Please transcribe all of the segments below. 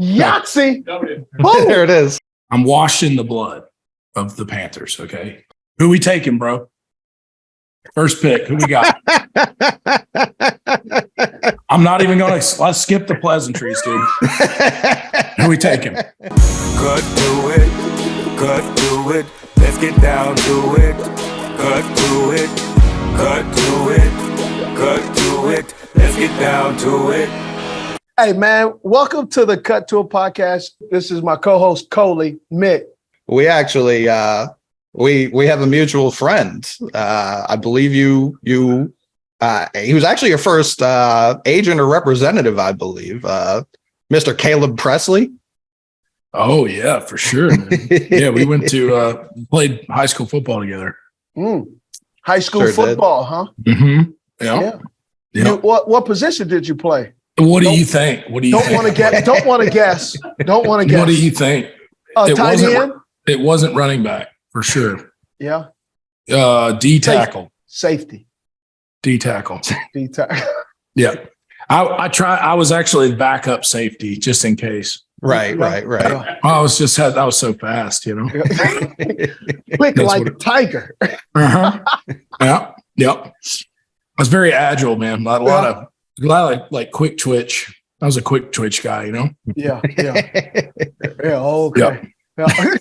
Yahtzee. There it is. I'm washing the blood of the Panthers. Okay. Who we taking, bro? First pick. Who we got? I'm not even going to. Let's skip the pleasantries, dude. Who we taking? Cut to it. Cut to it. Let's get down to it. Cut to it. Cut to it. Cut to it. Let's get down to it. Hey, man, welcome to the Cut to It podcast. This is my co-host, Coley Mick. We actually, we have a mutual friend. I believe he was actually your first agent or representative, I believe. Mr. Caleb Presley. Oh, yeah, for sure. Yeah, we went to played high school football together. High school football, huh? Mm-hmm. Yeah. What position did you play? What do you think? What do you think? Don't want to guess. Don't want to guess. What do you think? Tight end? It wasn't running back for sure. Yeah. D tackle. Safety. D tackle. D tackle. Yeah. I was actually backup safety just in case. Right. I was so fast, you know. Quick like a tiger. Yeah. Yep. I was very agile, man. A lot of like quick twitch. I was a quick twitch guy, you know? Yeah. Okay. Yep.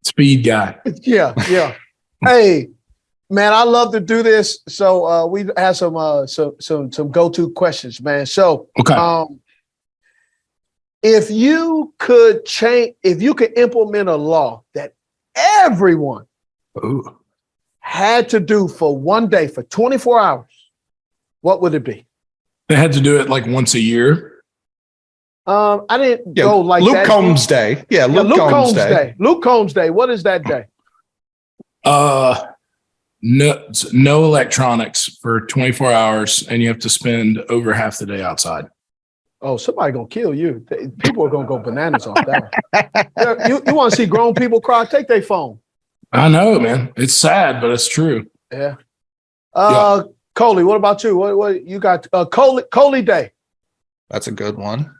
Speed guy. Yeah. Hey, man, I love to do this. So we have some go-to questions, man. So okay. If you could implement a law that everyone had to do for one day for 24 hours, what would it be? They had to do it like once a year. I didn't go like Luke that. Combs Day. Yeah, Luke Combs Day. Luke Combs Day. What is that day? No electronics for 24 hours, and you have to spend over half the day outside. Oh, somebody gonna kill you. People are gonna go bananas off that. You want to see grown people cry? Take their phone. I know, man. It's sad, but it's true. Yeah. Coley, what about you? What you got? Coley Day. That's a good one.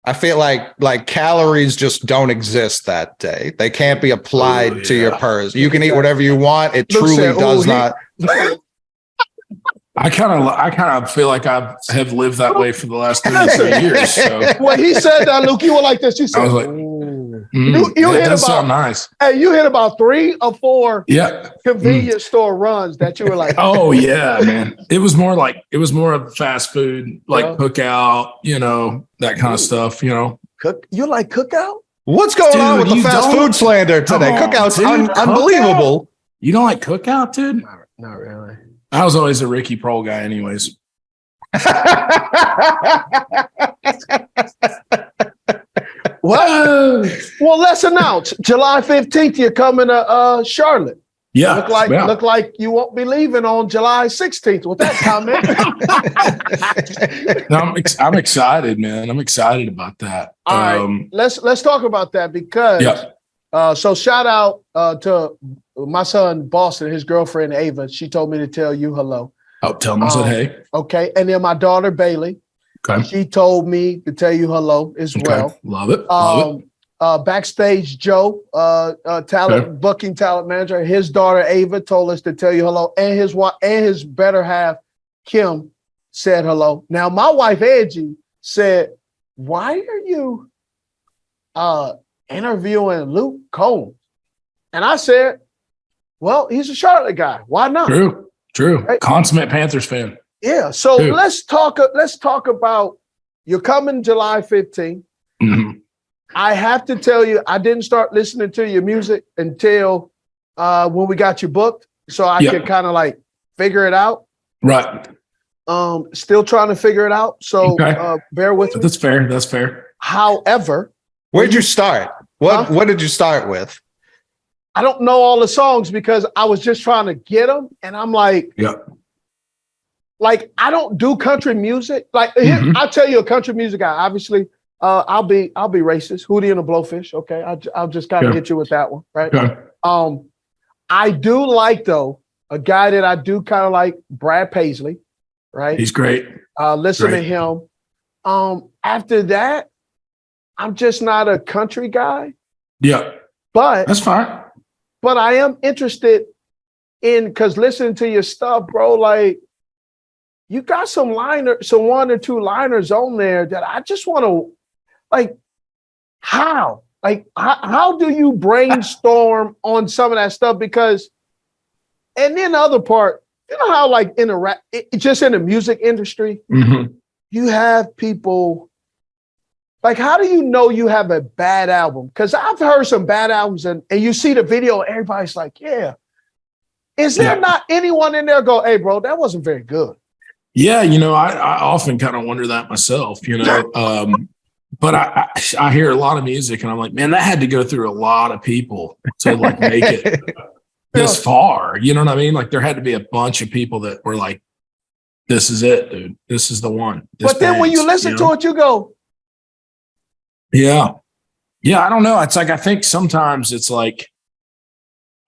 I feel like calories just don't exist that day. They can't be applied to your purse. You can eat whatever you want. It truly does not. I kind of feel like I have lived that way for the last 33 years. So. When he said that, Luke, you were like this. You said, I was like, you hit about sound nice. Hey, you hit about 3 or 4 convenience store runs that you were like, oh yeah, man. It was more of fast food, like cookout, you know, that kind of stuff, you know. You like cookout? What's going on with the fast food slander today? Cookout's unbelievable. You don't like cookout, dude? Not really. I was always a Ricky Prohl guy anyways. Well, let's announce July 15th. You're coming to Charlotte. Yeah. Look like you won't be leaving on July 16th with that comment. No, I'm excited, man. I'm excited about that. All right. Let's talk about that because so shout out to my son Boston, his girlfriend Ava. She told me to tell you hello. Oh, tell them I said hey. Okay. And then my daughter Bailey. Okay. She told me to tell you hello as well. Love it. Backstage Joe, booking talent manager, his daughter Ava told us to tell you hello, and his wife and his better half Kim said hello. Now my wife Angie said, "Why are you interviewing Luke Combs?" And I said, "Well, he's a Charlotte guy. Why not?" True. Right? Consummate Panthers fan. Yeah. So let's talk about you're coming July 15th. Mm-hmm. I have to tell you, I didn't start listening to your music until when we got you booked, so I could kind of like figure it out. Right. Still trying to figure it out. So bear with me. That's fair. However, where'd you start? What did you start with? I don't know all the songs because I was just trying to get them, and I'm like, like I don't do country music. Like I'll tell you a country music guy. Obviously, I'll be racist. Hootie and the Blowfish. Okay, I'll just kind of hit you with that one, right? Okay. I do like though a guy that I do kind of like, Brad Paisley, right? He's great. Listen to him. After that, I'm just not a country guy. Yeah. But that's fine. But I am interested in, because listening to your stuff, bro, like you got some 1 or 2 liners on there that I just want to, like, how? Like, how do you brainstorm on some of that stuff? Because, and then the other part, you know how like in the rap, just in the music industry, you have people, like, how do you know you have a bad album? Because I've heard some bad albums and you see the video, everybody's like, yeah. Is there not anyone in there go, hey, bro, that wasn't very good? Yeah, you know, I often kind of wonder that myself, you know. But I hear a lot of music and I'm like, man, that had to go through a lot of people to like make it this far. You know what I mean? Like there had to be a bunch of people that were like, this is it, dude. This is the one. But then when you listen to it, you go, yeah. Yeah, I don't know. It's like, I think sometimes it's like,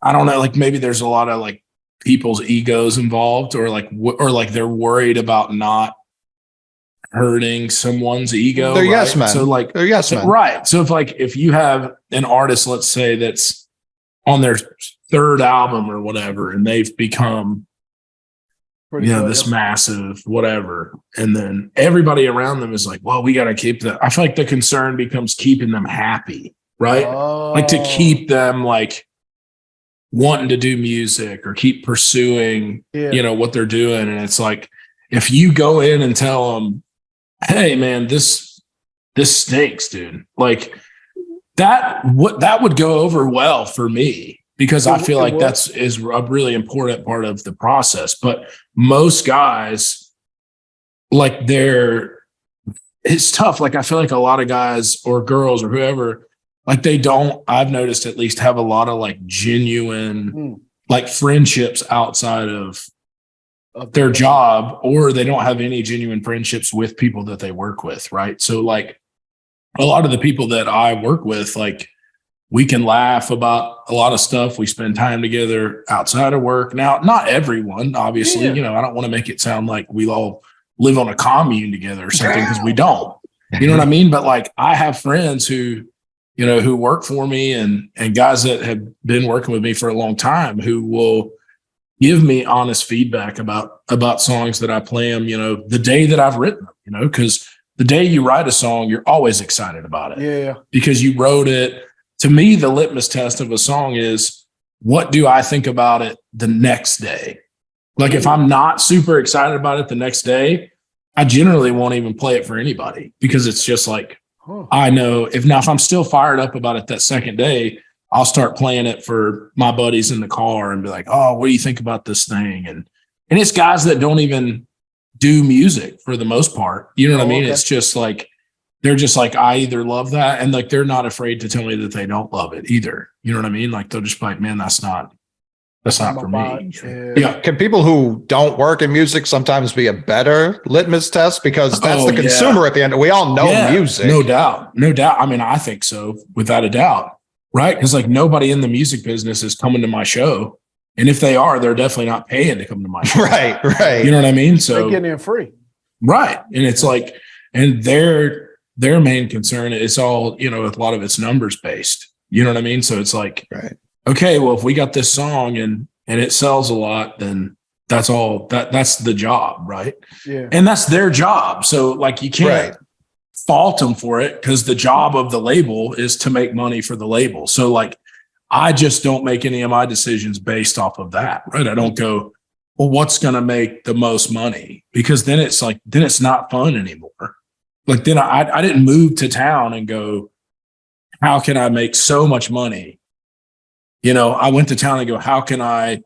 I don't know, like maybe there's a lot of like people's egos involved or like they're worried about not hurting someone's ego. They're right? yes men. So like, they're yes men. Right. So if you have an artist, let's say that's on their 3rd album or whatever, and they've become, this massive whatever. And then everybody around them is like, well, we got to keep that. I feel like the concern becomes keeping them happy, right? Like to keep them like wanting to do music or keep pursuing, what they're doing. And it's like, if you go in and tell them, hey man, this stinks, dude. Like that would go over well for me. Because I feel like is a really important part of the process. But most guys, like it's tough. Like I feel like a lot of guys or girls or whoever, like I've noticed at least have a lot of like genuine like friendships outside of their job, or they don't have any genuine friendships with people that they work with. Right. So like a lot of the people that I work with, like, we can laugh about a lot of stuff. We spend time together outside of work. Now, not everyone, obviously, I don't want to make it sound like we all live on a commune together or something, because we don't, you know what I mean? But like, I have friends who work for me and guys that have been working with me for a long time who will give me honest feedback about songs that I play them, the day that I've written them, because the day you write a song, you're always excited about it. Yeah. Because you wrote it. To me, the litmus test of a song is, what do I think about it the next day? Like if I'm not super excited about it the next day, I generally won't even play it for anybody, because it's just like, I know if I'm still fired up about it that second day, I'll start playing it for my buddies in the car and be like, oh, what do you think about this thing? And it's guys that don't even do music for the most part. You know what I mean? Okay. It's just like, they're just like, I either love that, and like they're not afraid to tell me that they don't love it either. You know what I mean? Like they'll just be like, man, that's not for me. Yeah. Can people who don't work in music sometimes be a better litmus test? Because that's the consumer at the end. We all know music. No doubt. I mean, I think so, without a doubt. Right? Because like nobody in the music business is coming to my show. And if they are, they're definitely not paying to come to my show. Right. You know what I mean? So they're getting in free. Right. And it's like, and their main concern is all, a lot of it's numbers based. You know what I mean? So it's like, okay, well, if we got this song and it sells a lot, then that's all that's the job. Right. Yeah. And that's their job. So like, you can't fault them for it, because the job of the label is to make money for the label. So like, I just don't make any of my decisions based off of that. Right. I don't go, well, what's going to make the most money? Because then it's like, then it's not fun anymore. Like then I didn't move to town and go, how can I make so much money? I went to town and go, how can I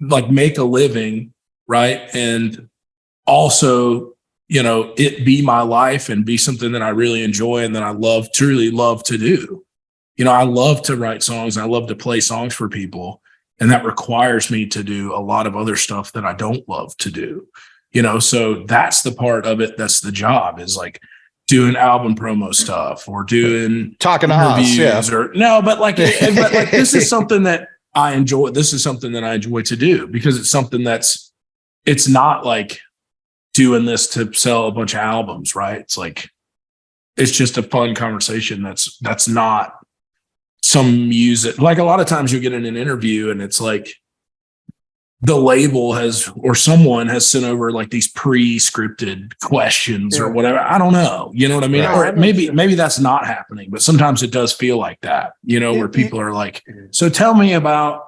like make a living? Right. And also, it be my life and be something that I really enjoy and that I truly love to do. I love to write songs. I love to play songs for people. And that requires me to do a lot of other stuff that I don't love to do. So that's the part of it. That's the job, is like doing album promo stuff or doing talking interviews but this is something that I enjoy. This is something that I enjoy to do, because it's something it's not like doing this to sell a bunch of albums, right? It's like, it's just a fun conversation. That's not some music. Like a lot of times you'll get in an interview and it's like the label has, or someone has sent over like these pre-scripted questions or whatever. I don't know. You know what I mean? Or maybe that's not happening, but sometimes it does feel like that, you know, where people are like, so tell me about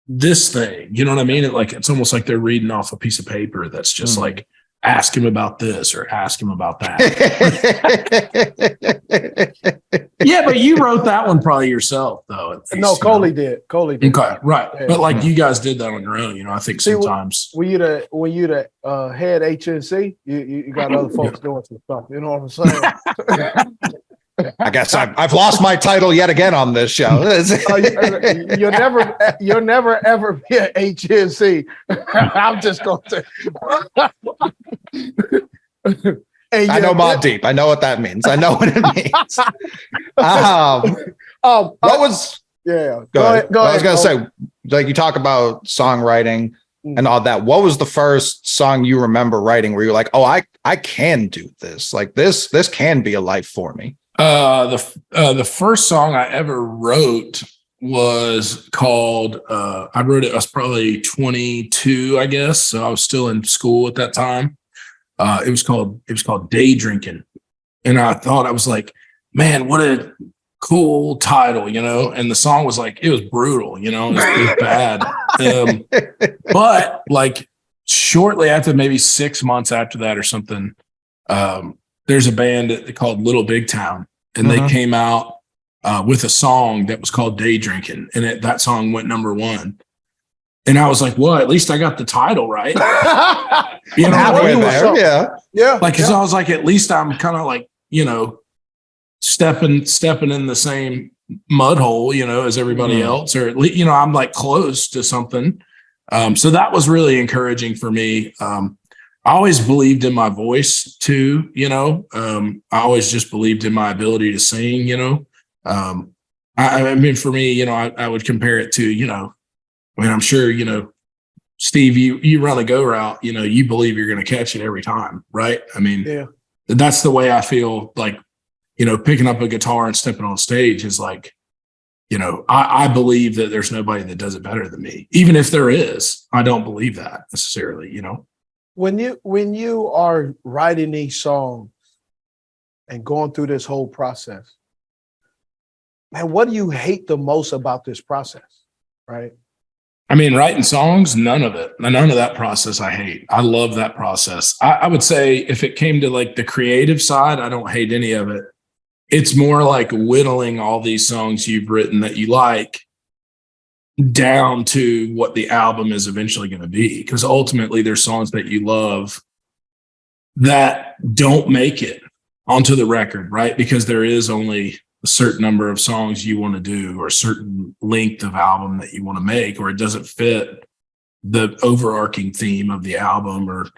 this thing. You know what I mean? It's almost like they're reading off a piece of paper that's just like, ask him about this or ask him about that. Yeah, but you wrote that one probably yourself, though. No, Coley did. Coley did. Okay, right. Yeah. But like you guys did that on your own, you know. I think sometimes when you the head HNC, you got other folks doing some stuff. You know what I'm saying? I guess I've lost my title yet again on this show. You'll never ever be an HNC. I'm just going to. I know Mobb Deep. I know what that means. I know what it means. What was? Yeah. Go ahead. I was going to say, like you talk about songwriting and all that. What was the first song you remember writing where you're like, oh, I can do this. Like this can be a life for me. The first song I ever wrote was called, I wrote it, I was probably 22, I guess. So I was still in school at that time. It was called Day Drinking. And I thought, I was like, man, what a cool title, you know? And the song was like, it was brutal, you know, it was bad. But like shortly after, maybe 6 months after that or something, there's a band called Little Big Town, and they came out with a song that was called Day Drinking, and that song went #1. And I was like, well, at least I got the title right. You know, halfway there. Yeah. Like, cause I was like, at least I'm kind of like, you know, stepping in the same mud hole, you know, as everybody else, or at least, you know, I'm like close to something. So that was really encouraging for me. I always believed in my voice too, you know. I always just believed in my ability to sing, you know. I mean, for me, you know, I would compare it to, you know, I mean, I'm sure, you know, Steve, you run a go route, you know, you believe you're going to catch it every time, right? I mean, that's the way I feel. Like, you know, picking up a guitar and stepping on stage is like, you know, I believe that there's nobody that does it better than me. Even if there is, I don't believe that necessarily, you know. When you are writing these songs and going through this whole process, man, what do you hate the most about this process, right? I mean, writing songs, none of it. None of that process I hate. I love that process. I would say if it came to like the creative side, I don't hate any of it. It's more like whittling all these songs you've written that you like down to what the album is eventually going to be. Because ultimately there's songs that you love that don't make it onto the record, right? Because there is only a certain number of songs you want to do, or a certain length of album that you want to make, or it doesn't fit the overarching theme of the album. Or,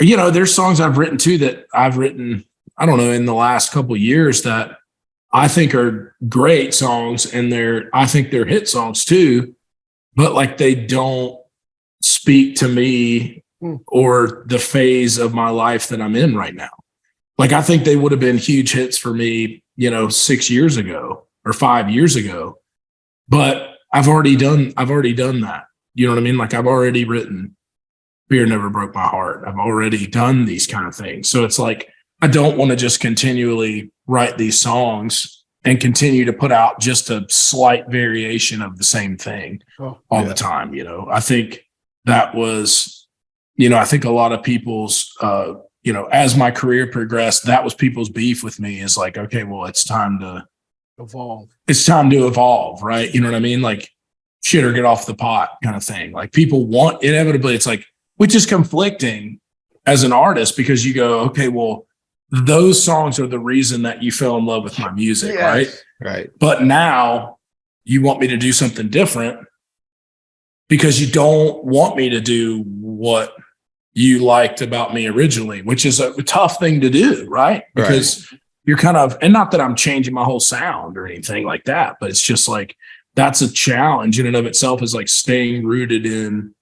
you know, there's songs I've written too that I've written, I don't know, in the last couple of years that I think are great songs, and I think they're hit songs too, but like they don't speak to me or the phase of my life that I'm in right now. Like, I think they would have been huge hits for me, you know, 6 years ago or 5 years ago, but I've already done that. You know what I mean? Like, I've already written Fear Never Broke My Heart. I've already done these kind of things. So it's like, I don't want to just continually write these songs and continue to put out just a slight variation of the same thing all the time. You know, I think that was, you know, I think a lot of people's, you know, as my career progressed, that was people's beef with me, is like, okay, well, it's time to evolve. It's time to evolve, right? You know what I mean? Like, shit or get off the pot kind of thing. Like, people want, inevitably, it's like, which is conflicting as an artist, because you go, okay, well, those songs are the reason that you fell in love with my music, right? Right. But now you want me to do something different because you don't want me to do what you liked about me originally, which is a tough thing to do, right? Because you're kind of, and not that I'm changing my whole sound or anything like that, but it's just like, that's a challenge in and of itself, is like staying rooted in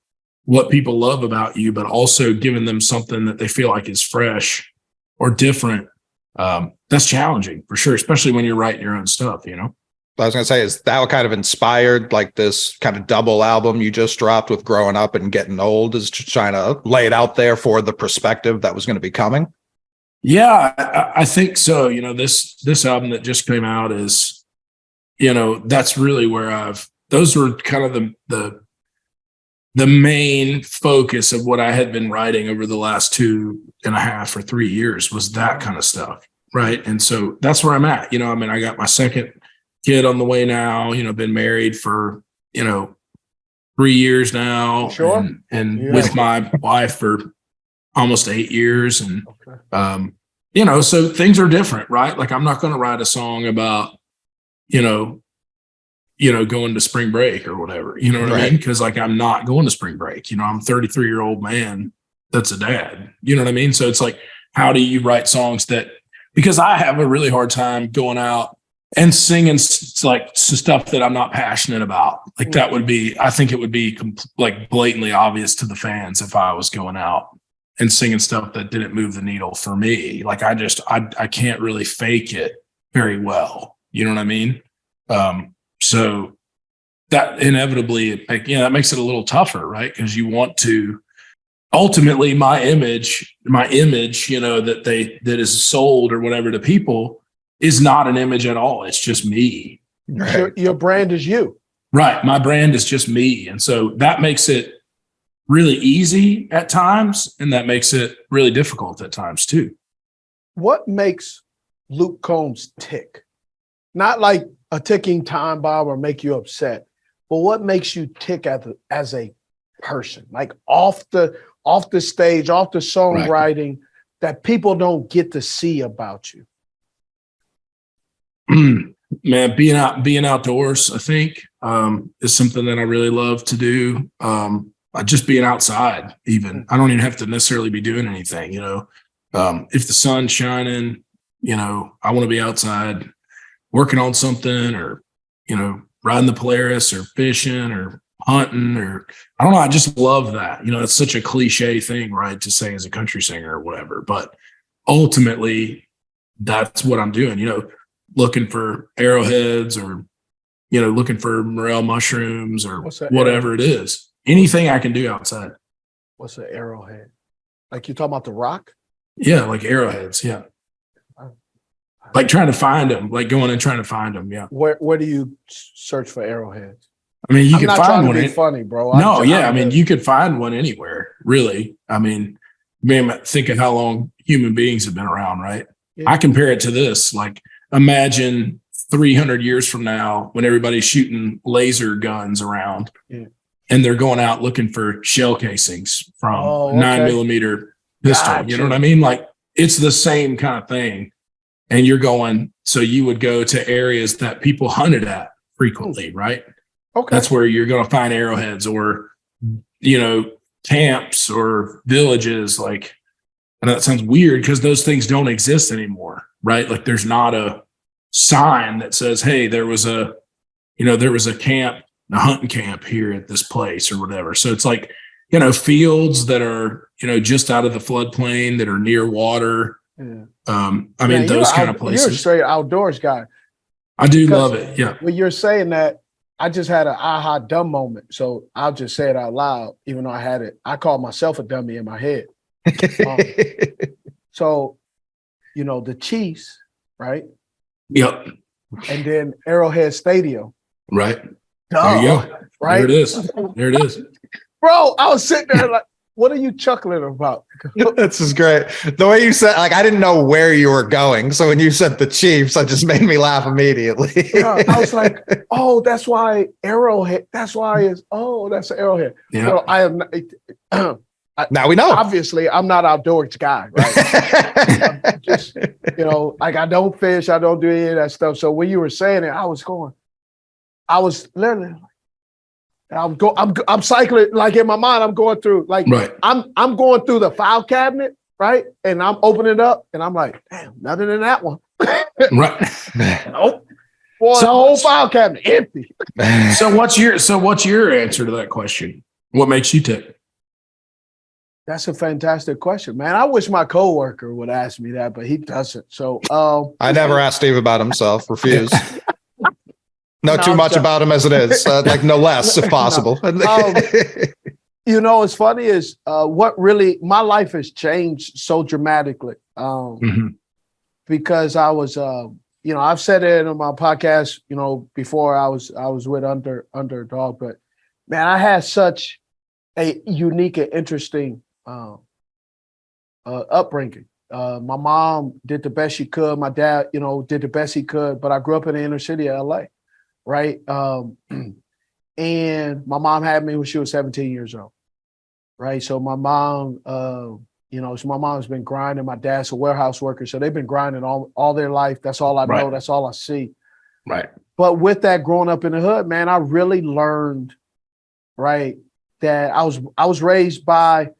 what people love about you, but also giving them something that they feel like is fresh or different. That's challenging for sure, especially when you're writing your own stuff, you know? I was going to say, is that what kind of inspired like this kind of double album you just dropped with Growing Up and Getting Old, is just trying to lay it out there for the perspective that was going to be coming? Yeah, I think so. You know, this album that just came out is, you know, that's really where those were kind of the main focus of what I had been writing over the last 2.5 or 3 years was that kind of stuff. Right. And so that's where I'm at. You know, I mean, I got my second kid on the way now, you know, been married for, you know, 3 years now. Sure. And with my wife for almost 8 years. And, you know, so things are different, right? Like I'm not going to write a song about, you know, going to spring break or whatever, you know what I mean? Because like, I'm not going to spring break, you know, I'm a 33-year-old man that's a dad, you know what I mean? So it's like, how do you write songs because I have a really hard time going out and singing like stuff that I'm not passionate about. Like that would be, I think it would be like blatantly obvious to the fans if I was going out and singing stuff that didn't move the needle for me. Like I can't really fake it very well. You know what I mean? So that inevitably, that makes it a little tougher, right? Because you want to ultimately my image, you know, that is sold or whatever to people is not an image at all. It's just me. Right. Your brand is you. Right. My brand is just me. And so that makes it really easy at times. And that makes it really difficult at times too. What makes Luke Combs tick? Not like a ticking time bomb or make you upset, but what makes you tick as a person? Like off the stage, off the songwriting that people don't get to see about you. Man, being outdoors, I think, is something that I really love to do. Just being outside, even. I don't even have to necessarily be doing anything, you know. If the sun's shining, you know, I want to be outside working on something or, you know, riding the Polaris or fishing or hunting or I don't know. I just love that. You know, it's such a cliche thing, right, to say as a country singer or whatever. But ultimately, that's what I'm doing, you know, looking for arrowheads or, you know, looking for morel mushrooms or whatever it is. Anything I can do outside. What's an arrowhead? Like you're talking about the rock? Yeah, like arrowheads. Yeah. Like trying to find them, like going and trying to find them. Yeah. Where do you search for arrowheads? I mean, you can find one. Funny, bro. I mean, you could find one anywhere, really. I mean, think of how long human beings have been around, right? Yeah. I compare it to this. Like, imagine 300 years from now when everybody's shooting laser guns around and they're going out looking for shell casings from 9mm pistol. Gotcha. You know what I mean? Like, it's the same kind of thing. And you're going, so you would go to areas that people hunted at frequently, right? Okay. That's where you're going to find arrowheads or, you know, camps or villages. Like, I know that sounds weird because those things don't exist anymore, right? Like there's not a sign that says, hey, there was a camp, a hunting camp here at this place or whatever. So it's like, you know, fields that are, you know, just out of the floodplain that are near water. Yeah. I mean, those kind of places. You're a straight outdoors guy. I do love it. Yeah. When you're saying that, I just had an aha dumb moment. So I'll just say it out loud, even though I called myself a dummy in my head. So, you know, the Chiefs, right? Yep. And then Arrowhead Stadium. Right. There you go. Right. There it is. Bro, I was sitting there like, what are you chuckling about? This is great. The way you said, like, I didn't know where you were going. So when you said the Chiefs, it just made me laugh immediately. I was like, oh, that's why Arrowhead. That's why that's an Arrowhead. Yeah. Well, I am. Now we know. Obviously, I'm not outdoors guy, right? I'm just, you know, like I don't fish. I don't do any of that stuff. So when you were saying it, I was literally. I'm cycling, like in my mind, I'm going through, like, right. I'm going through the file cabinet, right? And I'm opening it up and I'm like, damn, nothing in that one. Right. Nope. Boy, the whole file cabinet empty. So what's your answer to that question? What makes you tick? That's a fantastic question, man. I wish my coworker would ask me that, but he doesn't. So I never asked Steve about himself. Refuse. Know too much about him as it is. Like no less, if possible. You know, what's funny is what really my life has changed so dramatically. Because I was, you know, I've said it on my podcast, you know, before I was with Underdog, but man, I had such a unique and interesting upbringing. My mom did the best she could. My dad, you know, did the best he could, but I grew up in the inner city of LA, right? And my mom had me when she was 17 years old, right? So my mom, you know, so my mom's been grinding. My dad's a warehouse worker, so they've been grinding all their life. That's all I know. That's all I see. Right. But with that, growing up in the hood, man, I really learned, right, that I was raised by.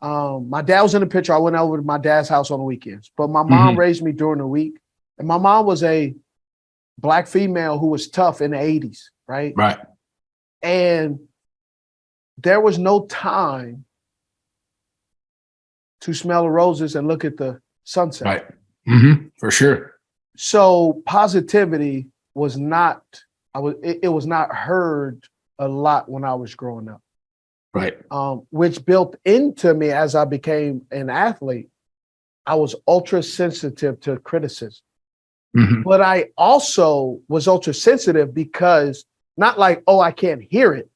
My dad was in the picture. I went over to my dad's house on the weekends, but my mom raised me during the week, and my mom was a Black female who was tough in the 80s, right? Right. And there was no time to smell the roses and look at the sunset. Right. For sure. So positivity was not, it was not heard a lot when I was growing up. Right. Which built into me as I became an athlete. I was ultra sensitive to criticism. But I also was ultra sensitive because not like, oh, I can't hear it,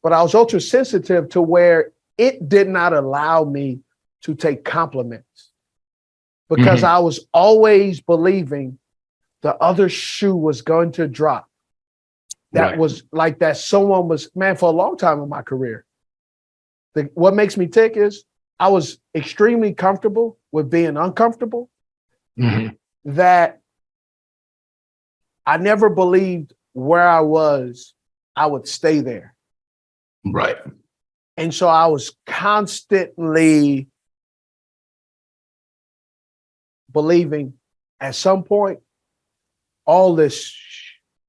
but I was ultra sensitive to where it did not allow me to take compliments because I was always believing the other shoe was going to drop. That was like that someone was, man, for a long time in my career. What makes me tick is I was extremely comfortable with being uncomfortable, that I never believed where I was, I would stay there. Right. And so I was constantly believing at some point, all this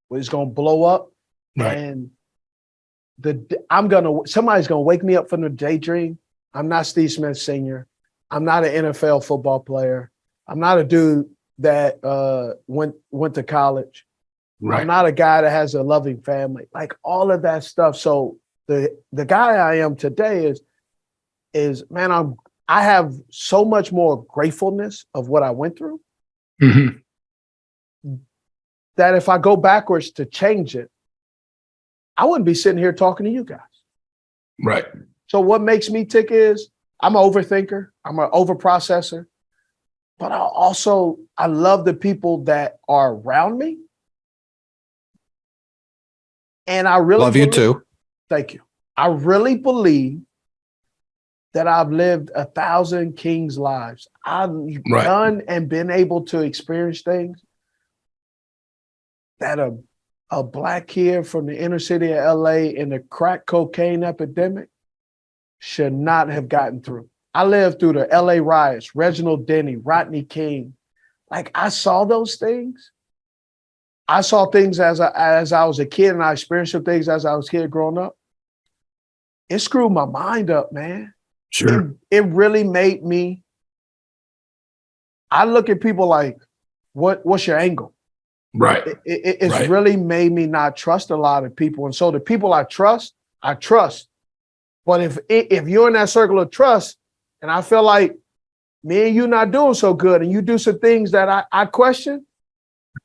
was going to blow up. Right. And somebody's going to wake me up from the daydream. I'm not Steve Smith Sr. I'm not an NFL football player. I'm not a dude that went to college. Right. I'm not a guy that has a loving family, like all of that stuff. So the guy I am today is man, I have so much more gratefulness of what I went through that if I go backwards to change it, I wouldn't be sitting here talking to you guys. Right. So what makes me tick is I'm an overthinker. I'm an overprocessor, but I love the people that are around me. And I really love you too. Thank you. I really believe that I've lived 1,000 kings' lives. I've done and been able to experience things that a Black kid from the inner city of LA in the crack cocaine epidemic should not have gotten through. I lived through the LA riots, Reginald Denny, Rodney King. Like I saw those things. I saw things as I was a kid, and I experienced some things as I was a kid growing up. It screwed my mind up, man. Sure. It really made me. I look at people like, what's your angle? Right. It's really made me not trust a lot of people. And so the people I trust. But if you're in that circle of trust, and I feel like me and you not doing so good, and you do some things that I question,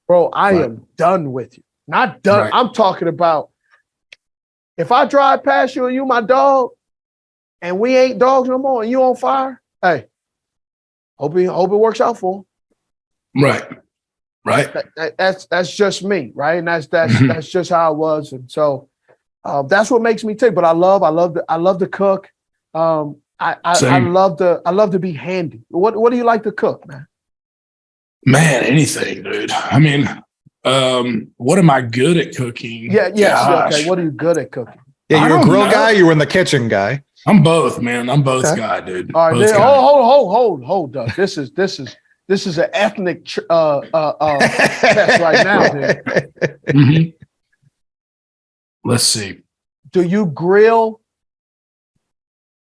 bro, I am done with you. Not done. I'm talking about if I drive past you and you my dog, and we ain't dogs no more, and you on fire, hey, hope it works out for him. Right. That's just me, right? And that's just how it was. And so that's what makes me tick. But I love to cook. I love to be handy. What do you like to cook, man? Man, anything, dude. I mean, what am I good at cooking? Okay. What are you good at cooking? Yeah, you're a grill guy. You were in the kitchen guy. I'm both, man. I'm both guy, dude. All right, hold up. This is an ethnic test right now, dude. Let's see. Do you grill?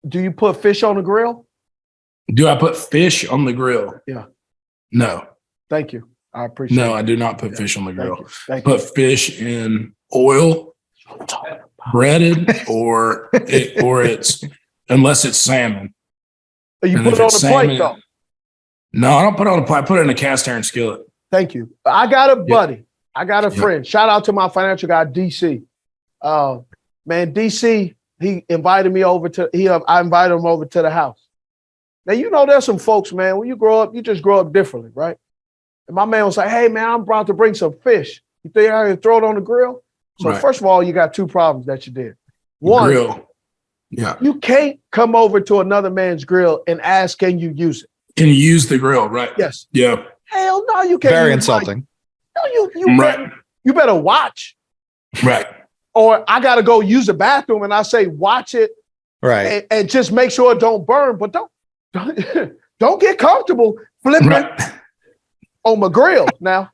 Do you put fish on the grill? Do I put fish on the grill? Yeah. No. Thank you. I appreciate it. No, I do not put fish on the grill. Thank you. Put fish in oil, breaded, or it's unless it's salmon. You And put if it on it's the plate salmon- though. No, I don't put it on the plate. I put it in a cast iron skillet. Thank you. I got a buddy. I got a friend. Shout out to my financial guy, DC. Man, DC, he invited me over I invited him over to the house. Now, you know, there's some folks, man, when you grow up, you just grow up differently, right? And my man was like, hey, man, I'm about to bring some fish. You think I can throw it on the grill? So first of all, you got 2 problems that you did. One, grill. Yeah. You can't come over to another man's grill and ask, can you use it? Can you use the grill? Right. Yes. Yeah. Hell no, you can't. Very insulting. No, you better watch. Right. Or I got to go use the bathroom and I say, watch it. Right. And just make sure it don't burn, but don't get comfortable flipping on my grill now.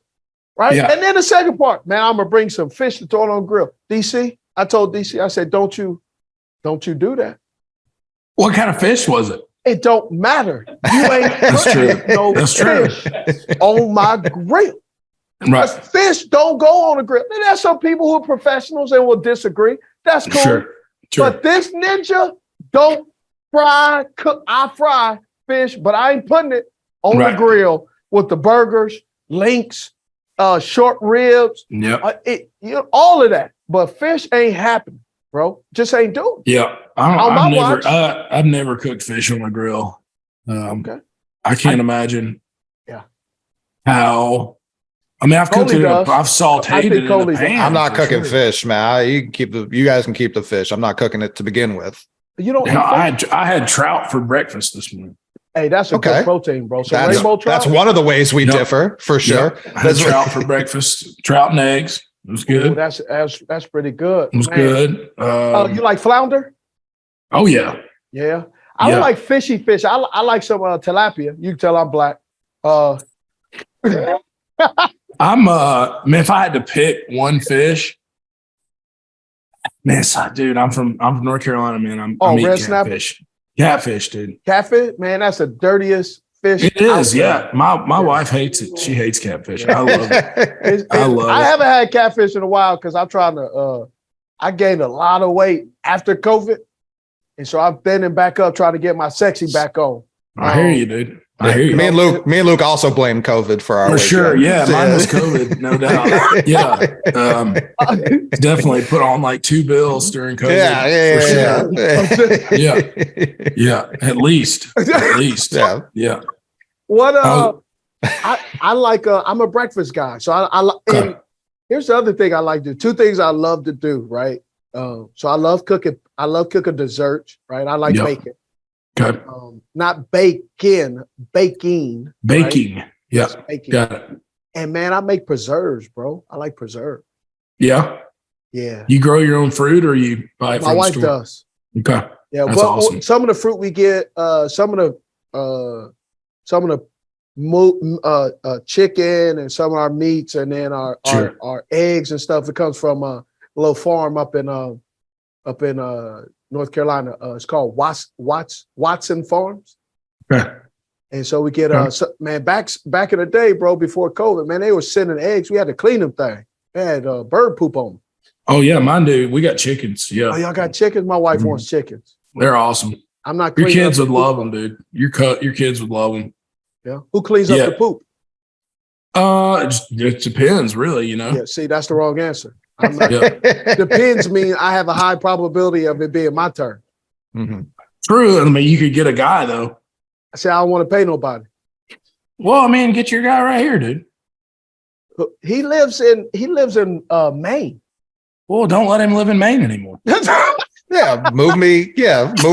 Right. Yeah. And then the second part, man, I'm going to bring some fish to throw it on the grill. DC, I told DC, I said, don't you do that. What kind of fish was it? It don't matter. You ain't putting no fish on my grill. Right. Fish don't go on the grill. And there's some people who are professionals and will disagree. That's cool. Sure. But this ninja don't cook. I fry fish, but I ain't putting it on the grill with the burgers, links, short ribs, all of that. But fish ain't happening, bro. Just ain't doing it. Yeah. I've never cooked fish on the grill. Okay. I can't imagine how. I mean, I've cooked it. I've sauteed it in the pan. I'm not cooking fish, man. You guys can keep the fish. I'm not cooking it to begin with. You don't. I had trout for breakfast this morning. Hey, that's a good protein, bro. So rainbow trout. That's one of the ways we differ, for sure. I had trout for breakfast. Trout and eggs. It was good. Ooh, that's pretty good. It was good. You like flounder? Oh yeah. Yeah. I don't like fishy fish. I like some tilapia. You can tell I'm black. Man, if I had to pick one fish, man, dude, I'm from North Carolina, man. I'm eating catfish. Catfish, dude. Catfish, man, that's the dirtiest fish. It is, yeah. My wife hates it. She hates catfish. I love it. I haven't had catfish in a while because I'm trying to. I gained a lot of weight after COVID, and so I'm bending back up trying to get my sexy back on. I hear you, dude. I hear you. Me and Luke also blame COVID for our. For sure, yeah. Mine was COVID, no doubt. Yeah, definitely put on like 2 bills during COVID. Yeah. At least. Yeah. What? I like. I'm a breakfast guy, so and here's the other thing I like to do. 2 things I love to do. Right. So I love cooking. I love cooking desserts. Right. I like baking. Okay. Not baking. Baking. Right? Yeah. Baking. Got it. And man, I make preserves, bro. I like preserve. Yeah. Yeah. You grow your own fruit or you buy it from the store? My wife does. Okay. Yeah. That's awesome. Some of the fruit we get, some of the chicken and some of our meats and then our eggs and stuff. It comes from a little farm up in North Carolina. It's called Watson Farms. Okay. And so we get man, back in the day, bro, before COVID, man, they were sending eggs. We had to clean them thing. They had bird poop on them. Oh yeah, mine do. We got chickens. Yeah. Oh, y'all got chickens? My wife wants chickens. They're awesome. I'm not. Your kids would love them, dude. Your kids would love them. Yeah. Who cleans up the poop? It depends, really. You know. Yeah. See, that's the wrong answer. Depends mean I have a high probability of it being my turn. Mm-hmm. True. I mean, you could get a guy though. I say I don't want to pay nobody. Well, I mean, get your guy right here, dude. He lives in Maine. Well, don't let him live in Maine anymore. Move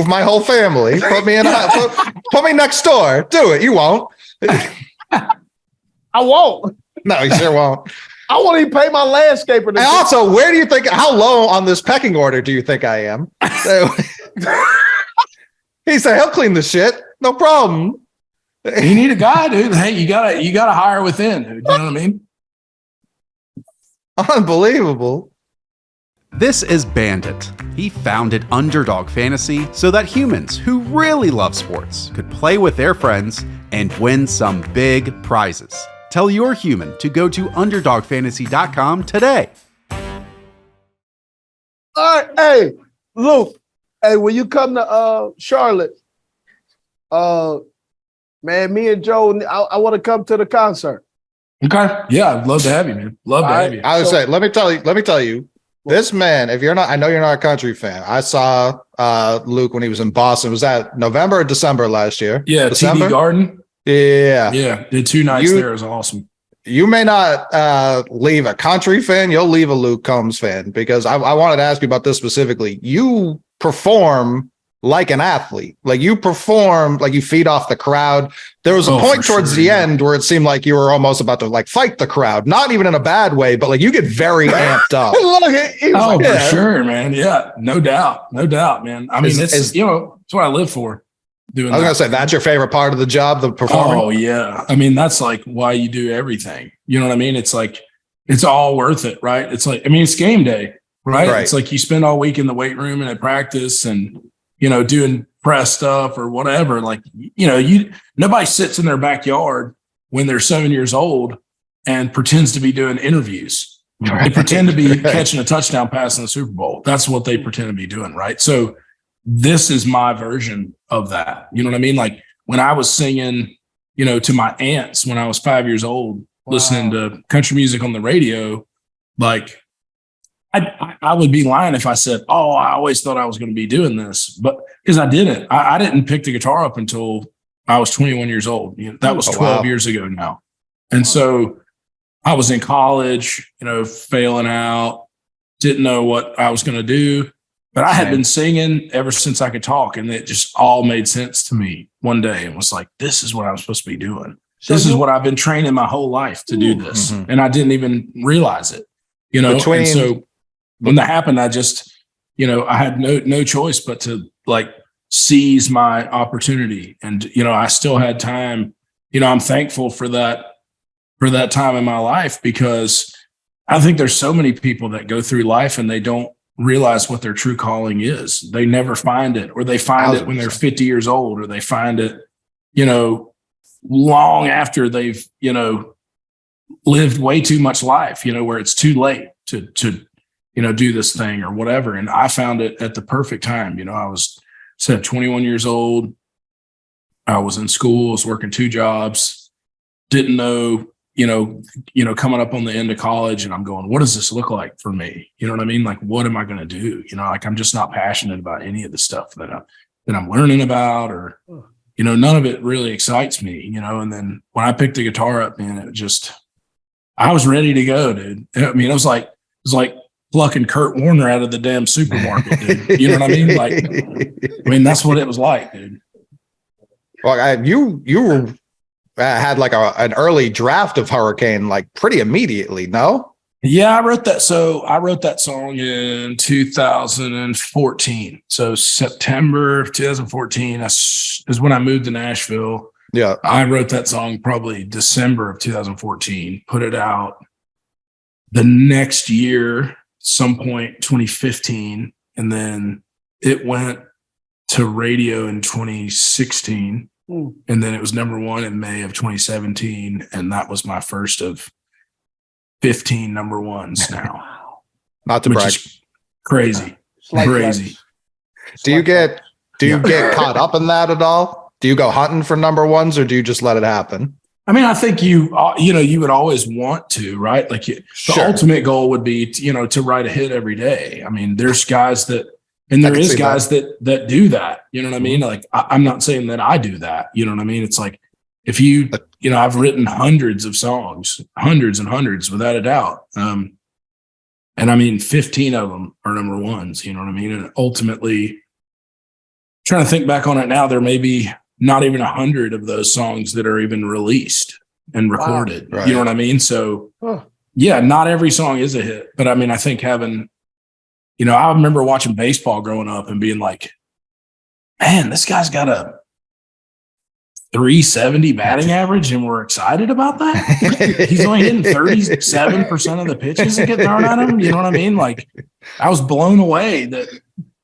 my whole family. Put me next door. Do it. You won't. I won't. No, you sure won't. I won't even pay my landscaper. And also, how low on this pecking order do you think I am? He said he'll clean the shit. No problem. You need a guy, dude. Hey, you gotta hire within, dude. You know what I mean? Unbelievable. This is Bandit. He founded Underdog Fantasy so that humans who really love sports could play with their friends and win some big prizes. Tell your human to go to underdogfantasy.com today. All right, hey, Luke. Hey, when you come to Charlotte, man, me and Joe, I want to come to the concert. Okay. Yeah, I'd love to have you, man. Love to have you. I would say, let me tell you, this man, if you're not, I know you're not a country fan. I saw Luke when he was in Boston. Was that November or December last year? Yeah, December? TD Garden. Yeah. Yeah, did 2 nights there. It was awesome. You may not leave a country fan. You'll leave a Luke Combs fan, because I wanted to ask you about this specifically. You perform like an athlete. Like, you perform like you feed off the crowd. There was a point towards the end where it seemed like you were almost about to like fight the crowd, not even in a bad way, but like you get very amped up. For sure, man. Yeah, no doubt, man. I mean, it's what I live for. I was gonna say, that's your favorite part of the job, the performing. Oh yeah, I mean, that's like why you do everything. You know what I mean? It's like it's all worth it, right? It's like, I mean, it's game day, right? It's like you spend all week in the weight room and at practice, and doing press stuff or whatever. Like, nobody sits in their backyard when they're 7 years old and pretends to be doing interviews. They pretend to be catching a touchdown pass in the Super Bowl. That's what they pretend to be doing, right? So this is my version of that. You know what I mean? Like, when I was singing, to my aunts when I was 5 years old, listening to country music on the radio, like, I would be lying if I said, oh, I always thought I was going to be doing this, but because I didn't. I didn't pick the guitar up until I was 21 years old. That was 12 years ago now. And so I was in college, failing out, didn't know what I was going to do, but I had been singing ever since I could talk, and it just all made sense to me one day. It was like, this is what I'm supposed to be doing. This is what I've been training my whole life to do this. Mm-hmm. And I didn't even realize it, and so when that happened, I just, I had no choice but to like seize my opportunity. And, I still had time. I'm thankful for that time in my life, because I think there's so many people that go through life and they don't realize what their true calling is. They never find it, or they find it when they're 50 years old, or they find it, long after they've, lived way too much life, where it's too late to do this thing or whatever. And I found it at the perfect time. I was 21 years old. I was in school, I was working 2 jobs, didn't know, coming up on the end of college, and I'm going, what does this look like for me? You know what I mean? Like, what am I going to do? Like, I'm just not passionate about any of the stuff that I'm learning about, or, none of it really excites me, and then when I picked the guitar up, man, I was ready to go, dude. I mean, it was like plucking Kurt Warner out of the damn supermarket, dude. You know what I mean? Like, I mean, that's what it was like, dude. Well, you were had like an early draft of Hurricane, like pretty immediately, no? Yeah, I wrote that. So I wrote that song in 2014. So September of 2014 is when I moved to Nashville. Yeah, I wrote that song probably December of 2014. Put it out the next year, some point 2015, and then it went to radio in 2016. And then it was number 1 in May of 2017. And that was my first of 15 number ones now. Not to brag. Crazy. Crazy. Do you get caught up in that at all? Do you go hunting for number ones, or do you just let it happen? I mean, I think you would always want to, right? Like the ultimate goal would be, to write a hit every day. I mean, there's guys that, and there is guys that do that. You know what I mean? Like, I'm not saying that I do that. You know what I mean? It's like, if I've written hundreds of songs, hundreds and hundreds, without a doubt. And I mean, 15 of them are number ones. You know what I mean? And ultimately, trying to think back on it now, there may be not even 100 of those songs that are even released and recorded. Wow. Right. You know what I mean? So yeah, not every song is a hit, but I mean, I think having, I remember watching baseball growing up and being like, man, this guy's got a 370 batting average, and we're excited about that. He's only hitting 37% of the pitches that get thrown at him. You know what I mean? Like, I was blown away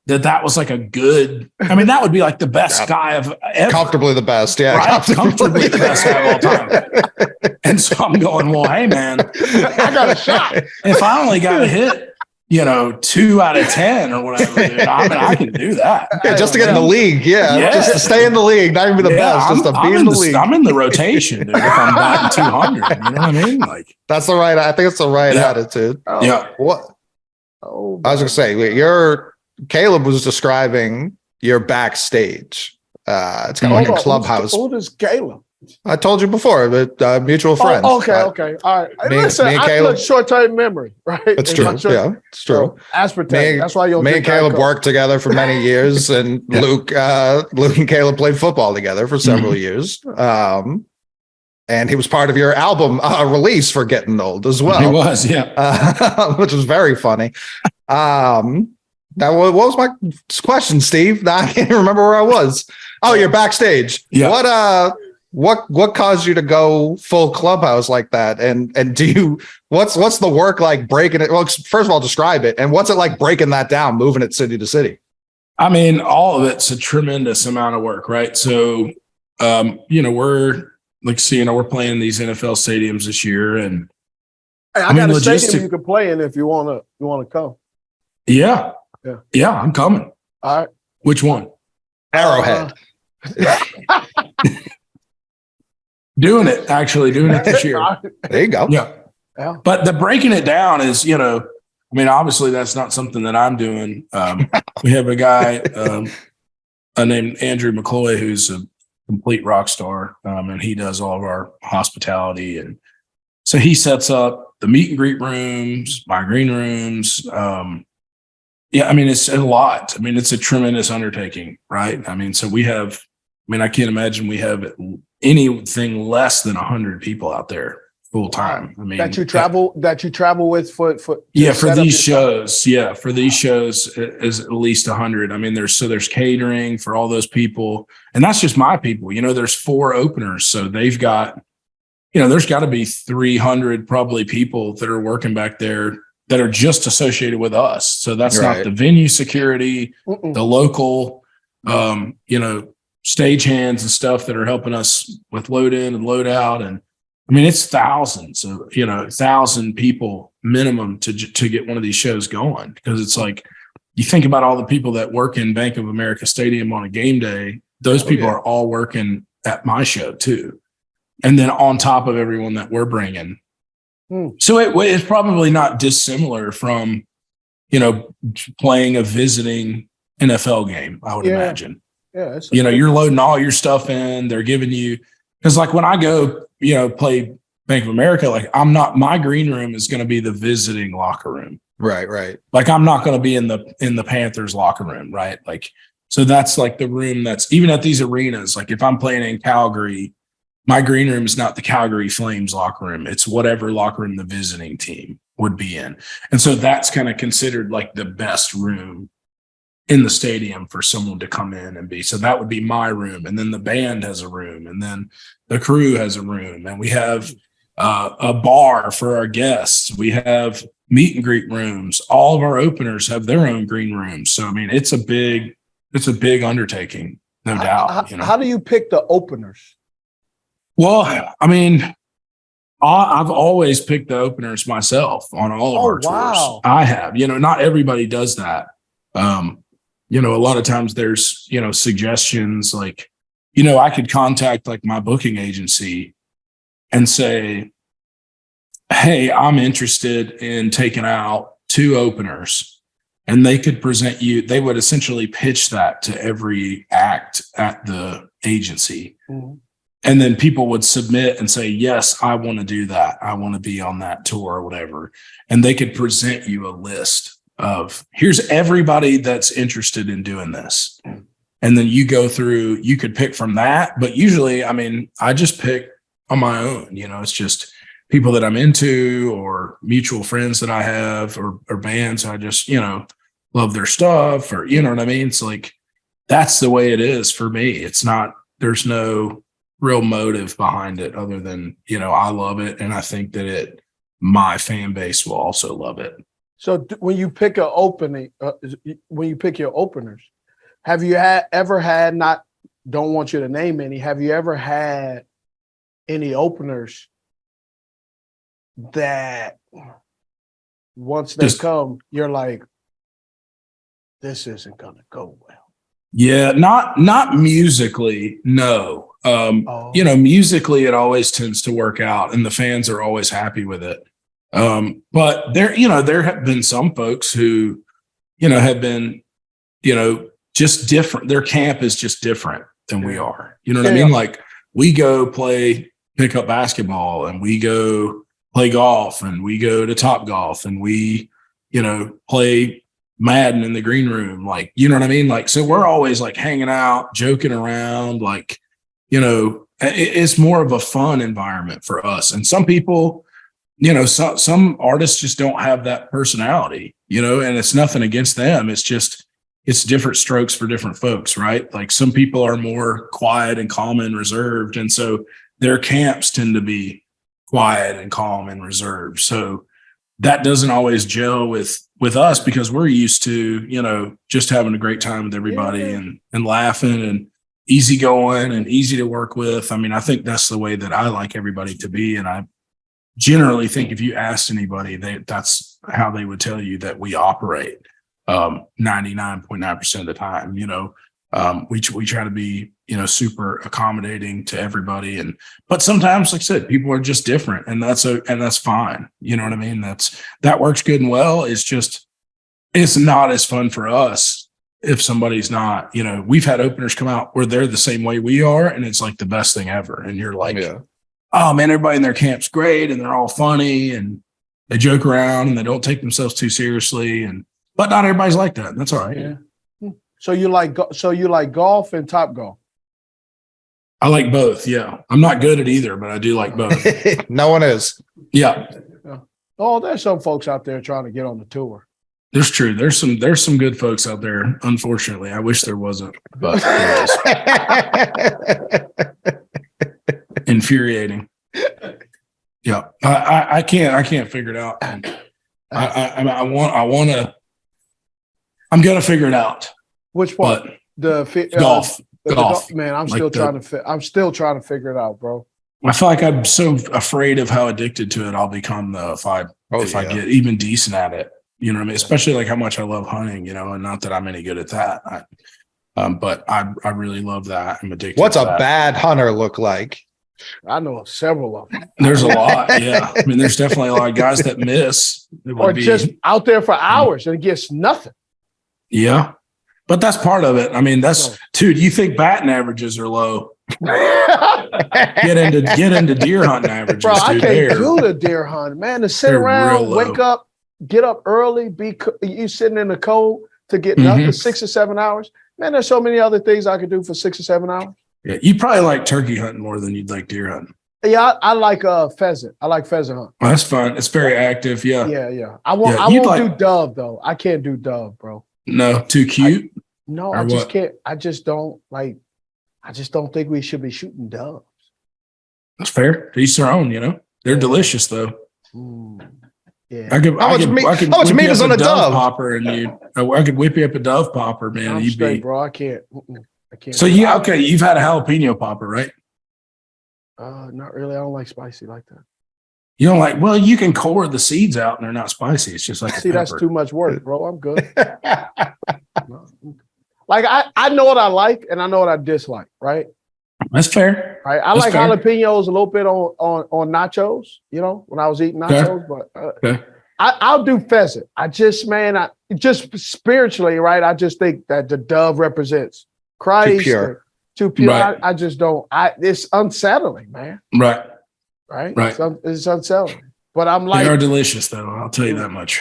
that was like a good. I mean, that would be like the best guy of ever. Comfortably the best, yeah. Right? Comfortably the best guy of all time. And so I'm going, well, hey man, I got a shot. If I only got a hit, 2 out of 10 or whatever, dude, I can do that. Yeah, just to get in the league. Yeah. Just to stay in the league, not even the best, just to be in the league. I'm in the rotation, dude, if I'm batting 200. You know what I mean? Like, that's the right, I think it's the right attitude. What? Oh, I was going to say, Caleb was describing your backstage. It's kind of like a clubhouse. Who is Caleb? I told you before, but mutual friends. Okay. All right. Listen, I Caleb, short-term memory, right? It's true. Yeah, it's true. Aspartame. That's why me and Caleb worked together for many years, and Luke and Caleb played football together for several years. And he was part of your album release for Getting Old as well. He was, yeah. Which was very funny. Now, what was my question, Steve? I can't remember where I was. Oh, you're backstage. Yeah. What caused you to go full clubhouse like that? And what's the work like breaking it? Well, first of all, describe it. And what's it like breaking that down, moving it city to city? I mean, all of it's a tremendous amount of work, right? So, we're playing these NFL stadiums this year, and I got a stadium you can play in if you want to come. Yeah, I'm coming. All right. Which one? Arrowhead. Doing it this year. There you go. Yeah. But the breaking it down is, obviously that's not something that I'm doing. We have a guy named Andrew McCloy, who's a complete rock star, and he does all of our hospitality. And so he sets up the meet and greet rooms, my green rooms. It's a lot. I mean, it's a tremendous undertaking, right? I mean, so I can't imagine we have anything less than 100 people out there full time. I mean, that you travel with for these shows. Yeah, for these shows is at least 100. I mean, there's catering for all those people, and that's just my people. There's 4 openers, so they've got, there's got to be 300 probably people that are working back there that are just associated with us. So that's right. Not the venue security, the local, stage hands and stuff that are helping us with load in and load out. And I mean, it's thousands of, 1,000 people minimum to get one of these shows going, because it's like, you think about all the people that work in Bank of America Stadium on a game day, those people are all working at my show too. And then on top of everyone that we're bringing. So it's probably not dissimilar from, playing a visiting NFL game, I would imagine. Yeah. You're loading all your stuff in. They're giving you, because like when I go, play Bank of America, like my green room is going to be the visiting locker room. Right. Like I'm not going to be in the Panthers locker room. Right. Like, so that's like the room that's even at these arenas. Like if I'm playing in Calgary, my green room is not the Calgary Flames locker room. It's whatever locker room the visiting team would be in. And so that's kind of considered like the best room in the stadium for someone to come in and be. So that would be my room. And then the band has a room, and then the crew has a room, and we have a bar for our guests. We have meet and greet rooms. All of our openers have their own green rooms. So, I mean, it's a big undertaking, no doubt. How do you pick the openers? Well, I mean, I've always picked the openers myself on all of our tours. I have, not everybody does that. A lot of times there's, suggestions like, I could contact like my booking agency and say, hey, I'm interested in taking out 2 openers, and they could present you. They would essentially pitch that to every act at the agency. Mm-hmm. And then people would submit and say, yes, I want to do that. I want to be on that tour or whatever. And they could present you a list of, here's everybody that's interested in doing this. And then you go through, you could pick from that. But usually, I mean, I just pick on my own, it's just people that I'm into or mutual friends that I have or bands. I just, love their stuff, or, you know what I mean? It's like, that's the way it is for me. It's not, there's no real motive behind it other than, I love it. And I think that my fan base will also love it. So when you pick your openers, have you ever had, don't want you to name any, have you ever had any openers that once they come, you're like, this isn't going to go well? Yeah, not musically, no. Musically it always tends to work out and the fans are always happy with it. But there have been some folks who, have been, just different. Their camp is just different than we are. You know what I mean? Like we go play pickup basketball and we go play golf and we go to Top Golf and we, play Madden in the green room. Like, you know what I mean? Like, so we're always like hanging out, joking around, like, it's more of a fun environment for us. And some people, some artists just don't have that personality, and it's nothing against them. It's just, it's different strokes for different folks, right? Like some people are more quiet and calm and reserved. And so their camps tend to be quiet and calm and reserved. So that doesn't always gel with us because we're used to, just having a great time with everybody and laughing and easygoing and easy to work with. I mean, I think that's the way that I like everybody to be. And I generally think if you asked anybody, that's how they would tell you that we operate 99.9% of the time. We try to be, super accommodating to everybody. But sometimes, like I said, people are just different and that's fine. You know what I mean? That works good and well. It's just, it's not as fun for us if somebody's not, we've had openers come out where they're the same way we are. And it's like the best thing ever. And you're like, oh man, everybody in their camp's great. And they're all funny and they joke around and they don't take themselves too seriously. But not everybody's like that. That's all right. Yeah. So you like golf and Top Golf? I like both. Yeah. I'm not good at either, but I do like both. No one is. Yeah. Oh, there's some folks out there trying to get on the tour. There's true. There's some good folks out there. Unfortunately, I wish there wasn't, but there is. Infuriating. Yeah. I can't figure it out. I'm going to figure it out. Which one? Golf. Golf. Man, I'm still trying to figure it out, bro. I feel like I'm so afraid of how addicted to it I'll become if I get even decent at it. You know what I mean? Especially like how much I love hunting, and not that I'm any good at that. But I really love that. I'm addicted. What's to a that. bad hunter look like? I know several of them. There's a lot. Yeah. I mean, there's definitely a lot of guys that miss. Or just out there for hours and gets nothing. Yeah. But that's part of it. I mean, dude, you think batting averages are low? Get into deer hunting averages. Bro, I dude. can't do the deer hunt, man. To sit around, wake up, get up early, you sitting in the cold to get nothing 6 or 7 hours. Man, there's so many other things I could do for 6 or 7 hours. Yeah, you probably like turkey hunting more than you'd like deer hunting. Yeah, I like pheasant. I like pheasant hunt. Well, that's fun. It's very active. Yeah. Yeah. I won't do dove though. I can't do dove, bro. No, too cute. I just can't. I just don't think we should be shooting doves. That's fair. To each their own, They're delicious though. Yeah. How much meat is on a dove popper? And I could whip you up a dove popper, man. I'm straight, bro. I can't. So you've had a jalapeno popper, right? Not really. I don't like spicy like that. You don't like? Well, you can core the seeds out, and they're not spicy. It's just like that's too much work, bro. I'm good. Like I know what I like and I know what I dislike, right? That's fair. Right. I like jalapenos a little bit on nachos, when I was eating nachos, but I'll do pheasant. I just spiritually, right? I just think that the dove represents Christ. Too pure. Right. I just don't. It's unsettling, man. Right. It's unsettling. But I'm like, they are delicious, though. I'll tell you that much.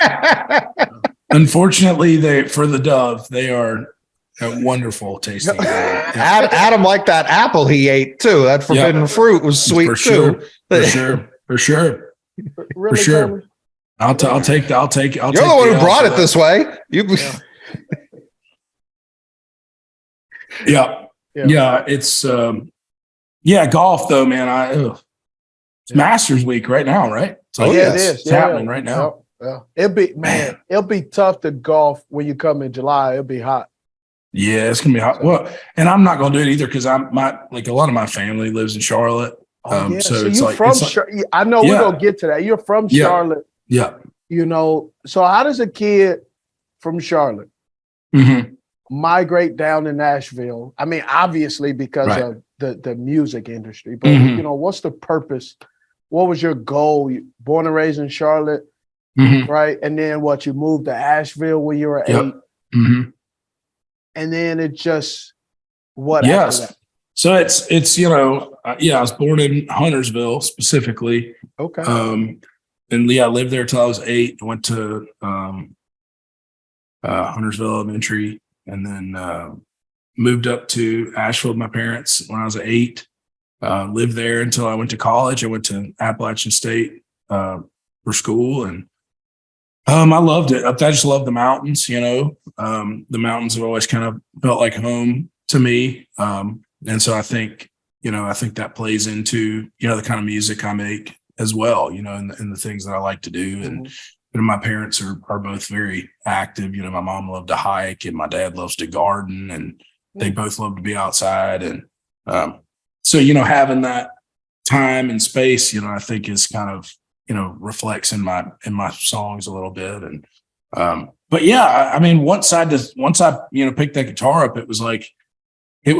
Unfortunately, for the dove, they are wonderful tasting. Adam liked that apple he ate too. That forbidden fruit was sweet too. For sure. Really, for sure. I'll take. You're the one who brought it this way. Yeah. It's Yeah, golf though, man. It's Masters week right now, right? Oh, yeah, yes. it is. It's happening right now. Yeah. It'll be tough to golf when you come in July. It'll be hot. Yeah, it's gonna be hot. Well, and I'm not gonna do it either because a lot of my family lives in Charlotte. Oh, yeah. So you're from Charlotte. I know we're gonna get to that. You're from Charlotte. Yeah. You know, so how does a kid from Charlotte migrate down to Nashville? I mean, obviously because of the music industry, but you know, what's the purpose? What was your goal? You born and raised in Charlotte, right? And then you moved to Asheville when you were 8. And then it just after that? So it's I was born in Huntersville specifically. Okay. And I lived there till I was 8. Went to Huntersville Elementary, and then moved up to Asheville with my parents when I was 8. Lived there until I went to college. I went to Appalachian State for school, and I loved it. I just love the mountains. The mountains have always kind of felt like home to me, and so I think that plays into the kind of music I make as well. And the things that I like to do, and my parents are both very active. My mom loved to hike, and my dad loves to garden, and they both love to be outside, and so having that time and space, I think is kind of reflects in my songs a little bit. And but yeah, I mean, once I picked that guitar up, it was like I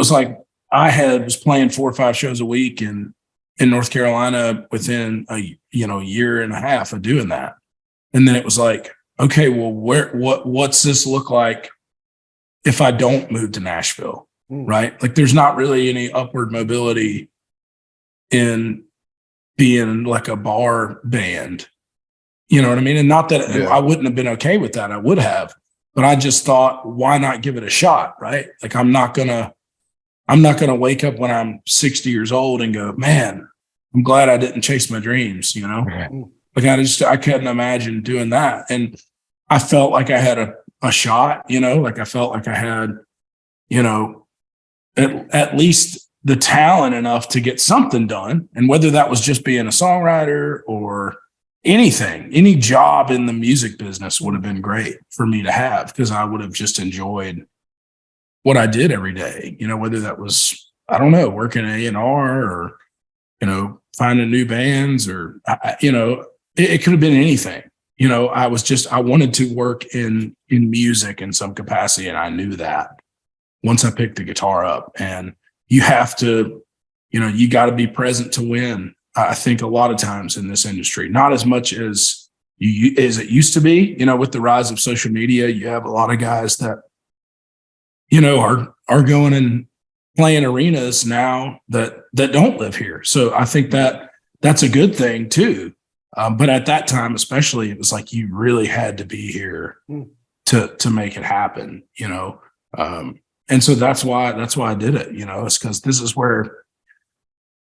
was playing 4 or 5 shows a week in North Carolina within a year and a half of doing that. And then it was like, okay, well, what's this look like if I don't move to Nashville? Right? Like there's not really any upward mobility in being like a bar band. You know what I mean? And not that I wouldn't have been okay with that. I would have, but I just thought, why not give it a shot? Right? Like I'm not gonna wake up when I'm 60 years old and go, man, I'm glad I didn't chase my dreams, Like I couldn't imagine doing that. And I felt like I had a shot, like I felt like I had, at least the talent enough to get something done. And whether that was just being a songwriter or anything, any job in the music business would have been great for me to have, because I would have just enjoyed what I did every day, whether that was, I don't know, working at A&R or, finding new bands or, it could have been anything. I wanted to work in music in some capacity. And I knew that once I picked the guitar up. And you have to, you got to be present to win. I think a lot of times in this industry, not as much as it used to be, with the rise of social media, you have a lot of guys that, are going and playing arenas now that don't live here. So I think that's a good thing too. But at that time, especially, it was like you really had to be here to make it happen, and so that's why I did it. It's because this is where,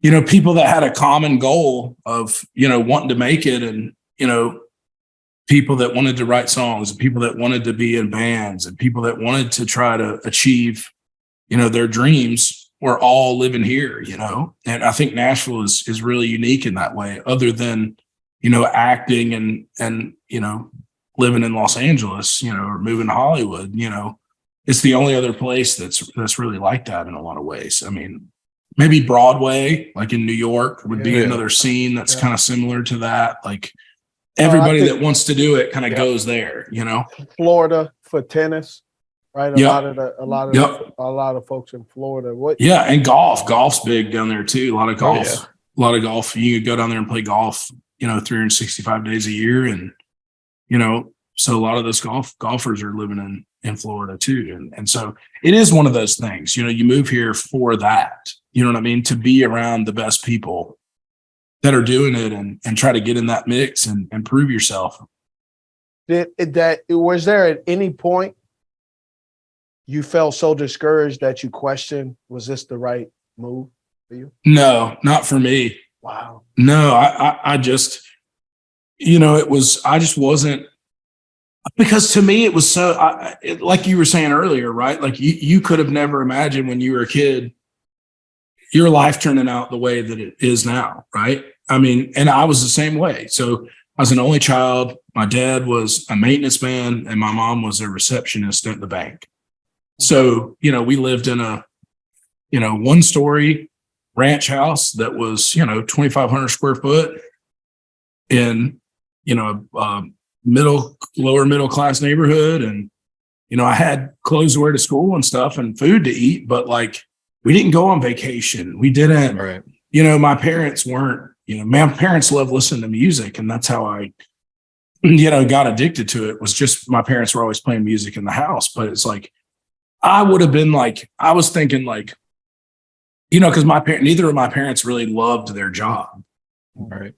people that had a common goal of, wanting to make it, and, people that wanted to write songs, and people that wanted to be in bands, and people that wanted to try to achieve, their dreams were all living here, and I think Nashville is really unique in that way, other than, acting and, living in Los Angeles, or moving to Hollywood, it's the only other place that's really like that in a lot of ways. I mean, maybe Broadway, like in New York, would be another scene that's kind of similar to that. Like everybody that wants to do it kind of goes there, Florida for tennis, right? A lot of folks in Florida. And golf's big down there too. A lot of golf. You could go down there and play golf, 365 days a year, and so a lot of those golfers are living in Florida too. And so it is one of those things, you move here for that, you know what I mean? To be around the best people that are doing it and try to get in that mix and prove yourself. Was there at any point you felt so discouraged that you questioned, was this the right move for you? No, not for me. Wow. No, I just, I just wasn't, because to me it was so, like you were saying earlier, right? Like you could have never imagined when you were a kid, your life turning out the way that it is now, right? I mean, and I was the same way. So I was an only child. My dad was a maintenance man and my mom was a receptionist at the bank. So, we lived in a, 1-story ranch house that was, 2,500 square foot in, a lower middle class neighborhood. And, I had clothes to wear to school and stuff and food to eat, but like, we didn't go on vacation. We didn't, right. My parents weren't, my parents love listening to music. And that's how I, got addicted to it, was just my parents were always playing music in the house. But it's like, I would have been like, I was thinking like, because neither of my parents really loved their job. Right.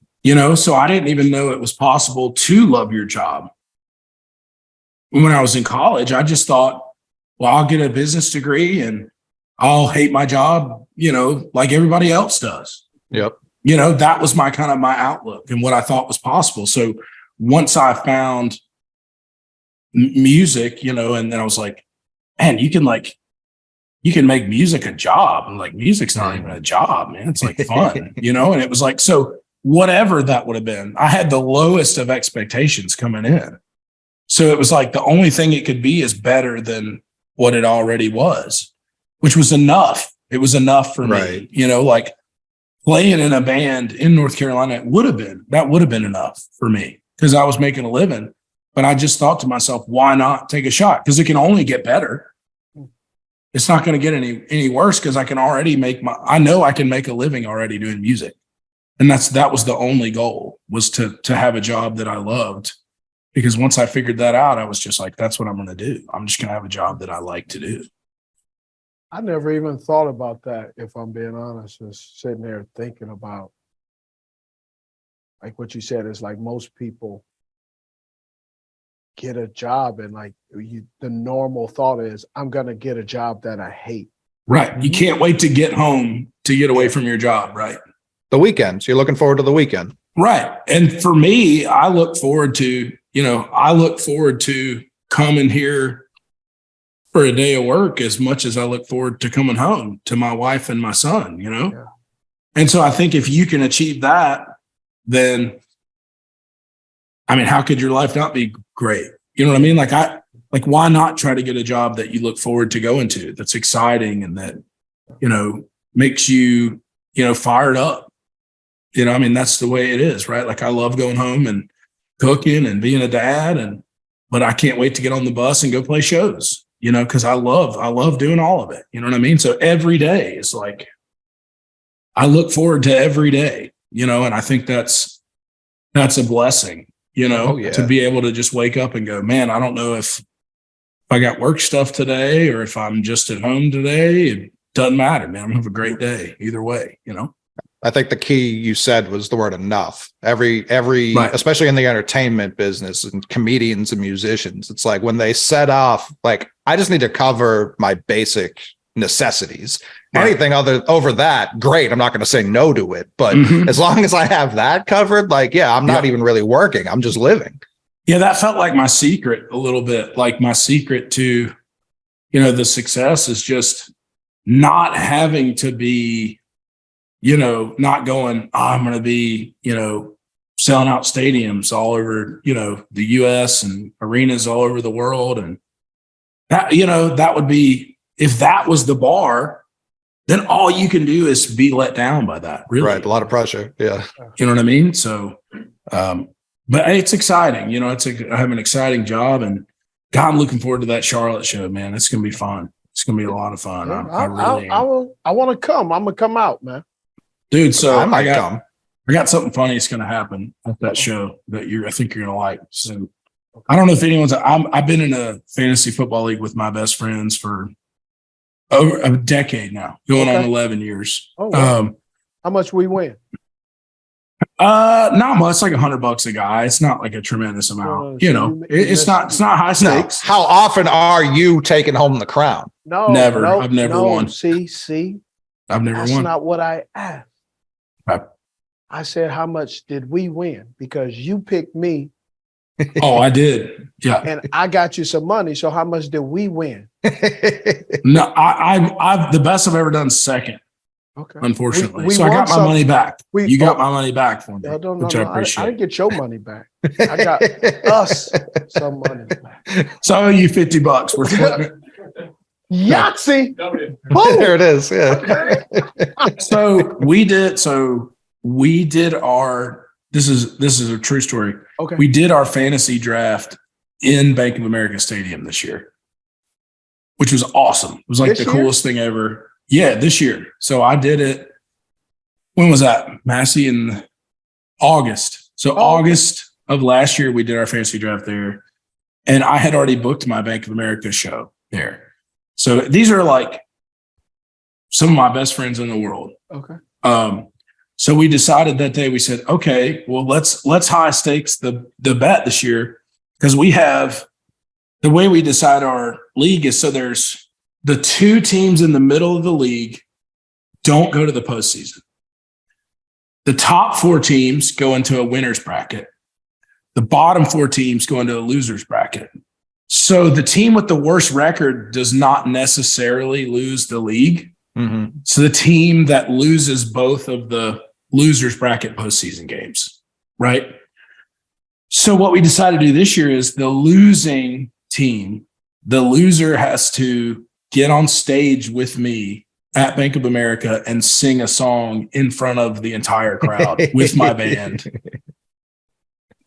So I didn't even know it was possible to love your job. When I was in college, I just thought, well, I'll get a business degree and I'll hate my job, like everybody else does. Yep. That was my outlook and what I thought was possible. So once I found music, and then I was like, man, you can make music a job. And like, music's not even a job, man. It's like fun, and it was like, so whatever that would have been, I had the lowest of expectations coming in. So it was like the only thing it could be is better than what it already was, which was enough. It was enough for me, like playing in a band in North Carolina would have been enough for me because I was making a living. But I just thought to myself, why not take a shot? Because it can only get better. It's not going to get any worse because I can already I know I can make a living already doing music. And that was the only goal, was to have a job that I loved. Because once I figured that out, I was just like, that's what I'm going to do. I'm just going to have a job that I like to do. I never even thought about that, if I'm being honest, just sitting there thinking about, like what you said, is like most people get a job and like the normal thought is, I'm going to get a job that I hate. Right. You can't wait to get home to get away from your job, right? The weekends. You're looking forward to the weekend. Right. And for me, I look forward to coming here for a day of work as much as I look forward to coming home to my wife and my son, Yeah. And so I think if you can achieve that, then, I mean, how could your life not be great? You know what I mean? Like why not try to get a job that you look forward to going to, that's exciting and that, makes you, fired up. I mean, that's the way it is, right? Like I love going home and cooking and being a dad, but I can't wait to get on the bus and go play shows, because I love doing all of it. You know what I mean? So every day is like, I look forward to every day, and I think that's a blessing, to be able to just wake up and go, man, I don't know if I got work stuff today or if I'm just at home today. It doesn't matter, man. I'm gonna have a great day either way, I think the key you said was the word enough. Every right. Especially in the entertainment business and comedians and musicians, it's like when they set off, like, I just need to cover my basic necessities. Right. Anything over that, great. I'm not going to say no to it, but as long as I have that covered, like, I'm not even really working. I'm just living. Yeah. That felt like my secret a little bit. Like my secret to, the success is just not having to be, not going, I'm going to be, selling out stadiums all over, the US and arenas all over the world. And that, that would be, if that was the bar, then all you can do is be let down by that. Really. Right. A lot of pressure. Yeah. You know what I mean? So, but it's exciting. I have an exciting job and God, I'm looking forward to that Charlotte show, man. It's going to be fun. It's going to be a lot of fun. Yeah, I want to come. I'm going to come out, man. Dude, so I got something funny that's going to happen at that show that I think you're going to like. So I don't know if I've been in a fantasy football league with my best friends for over a decade now, going on 11 years. Oh, wow. How much we win? Not much. It's like $100 a guy. It's not like a tremendous amount. It's not high stakes. No. How often are you taking home the crown? No, never. I've never won. See, I've never won. That's not what I asked. Right. I said, how much did we win? Because you picked me. Oh, I did. Yeah. And I got you some money. So how much did we win? No, I've the best I've ever done second. Okay. Unfortunately. We so I got my money back. You got my money back for me, I appreciate. I didn't get your money back. I got us some money back. So I owe you $50. We're splitting it. Yahtzee. There it is. Yeah. So we did our, this is a true story. Okay. We did our fantasy draft in Bank of America Stadium this year, which was awesome. It was like the coolest thing ever. Yeah, this year. So I did it. When was that, Massey? In August. So August of last year, we did our fantasy draft there. And I had already booked my Bank of America show there. So these are like some of my best friends in the world. Okay. So we decided that day, we said, okay, well, let's high stakes the bet this year, because we have, the way we decide our league is, so there's the 2 teams in the middle of the league don't go to the postseason. The top 4 teams go into a winner's bracket. The bottom 4 teams go into a loser's bracket. So the team with the worst record does not necessarily lose the league. Mm-hmm. So the team that loses both of the loser's bracket postseason games, right? So what we decided to do this year is the losing team, the loser has to get on stage with me at Bank of America and sing a song in front of the entire crowd with my band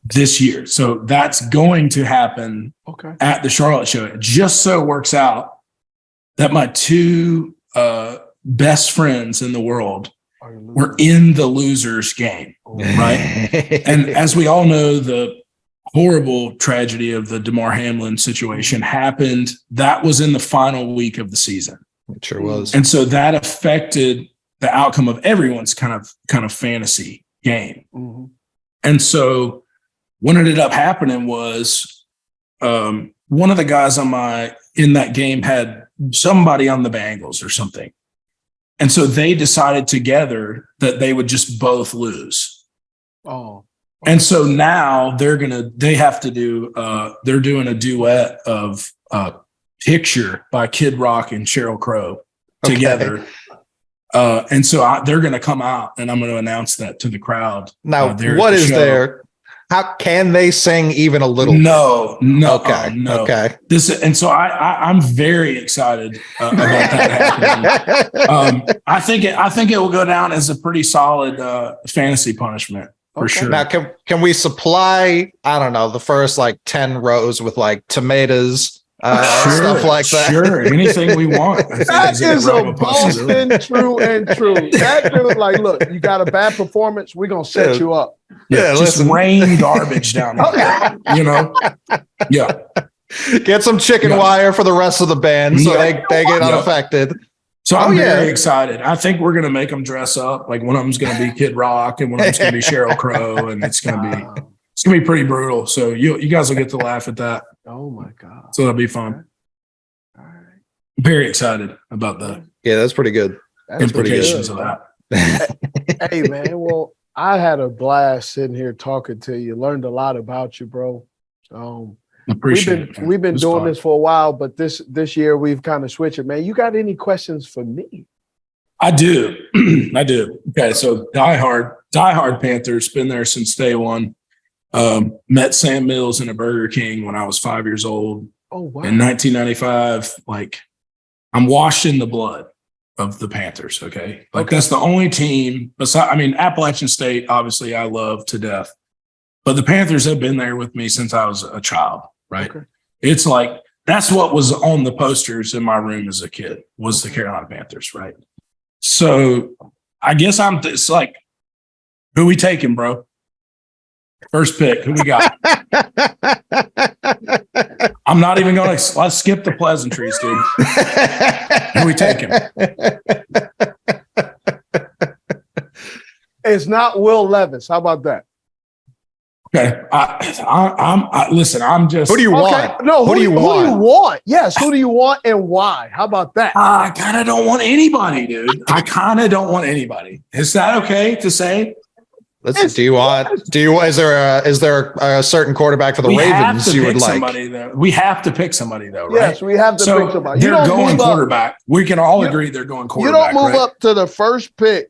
this year. So that's going to happen at the Charlotte show. It just so works out that my 2 best friends in the world were in the losers game, right? And as we all know, the horrible tragedy of the DeMar Hamlin situation happened. That was in the final week of the season. It sure was. And so that affected the outcome of everyone's kind of fantasy game. Mm-hmm. And so what ended up happening was one of the guys in that game had somebody on the Bengals or something. And so they decided together that they would just both lose. Oh. And so now they're doing a duet of Picture by Kid Rock and Sheryl Crow together. And so they're going to come out and I'm going to announce that to the crowd. Now, what is there? How can they sing even a little? No. Okay. And so I'm very excited about that happening. I think it will go down as a pretty solid fantasy punishment for sure. Now, can we supply, I don't know, the first like 10 rows with like tomatoes, stuff like that? Sure, anything we want. That is a Boston true and true. That dude, like, look, you got a bad performance, we're gonna set you up. Yeah, just rain garbage down there. You know? Yeah. Get some chicken wire for the rest of the band so they get unaffected. So I'm very excited. I think we're going to make them dress up. Like one of them's going to be Kid Rock and one of them's going to be Sheryl Crow, and it's going to be pretty brutal. So you guys will get to laugh at that. Oh my God. So that'll be fun. All right. Very excited about the that's pretty good. implications of that. Hey man, well, I had a blast sitting here talking to you. Learned a lot about you, bro. Appreciate it. We've been doing this for a while, but this year we've kind of switched it, man. You got any questions for me? I do. I do. Okay, so diehard Panthers, been there since day one. Met Sam Mills in a Burger King when I was 5 years old. Oh wow! In 1995, like I'm washed in the blood of the Panthers. Okay, that's the only team. Appalachian State, obviously, I love to death, but the Panthers have been there with me since I was a child. Right? Okay. It's like that's what was on the posters in my room as a kid was the Carolina Panthers. Right? So I guess it's like, who we taking, bro? First pick, who we got? I'm not even going to. Let's skip the pleasantries, dude. Who we taking? It's not Will Levis. How about that? Okay, listen. I'm just. Who do you want? No, who do you want? Yes, who do you want and why? How about that? I kind of don't want anybody, dude. I kind of don't want anybody. Is that okay to say? Is there a certain quarterback for the Ravens you would like? We have to pick somebody though, right? Yes, we have to pick somebody. They're going quarterback. We can all agree they're going quarterback. You don't move up to the first pick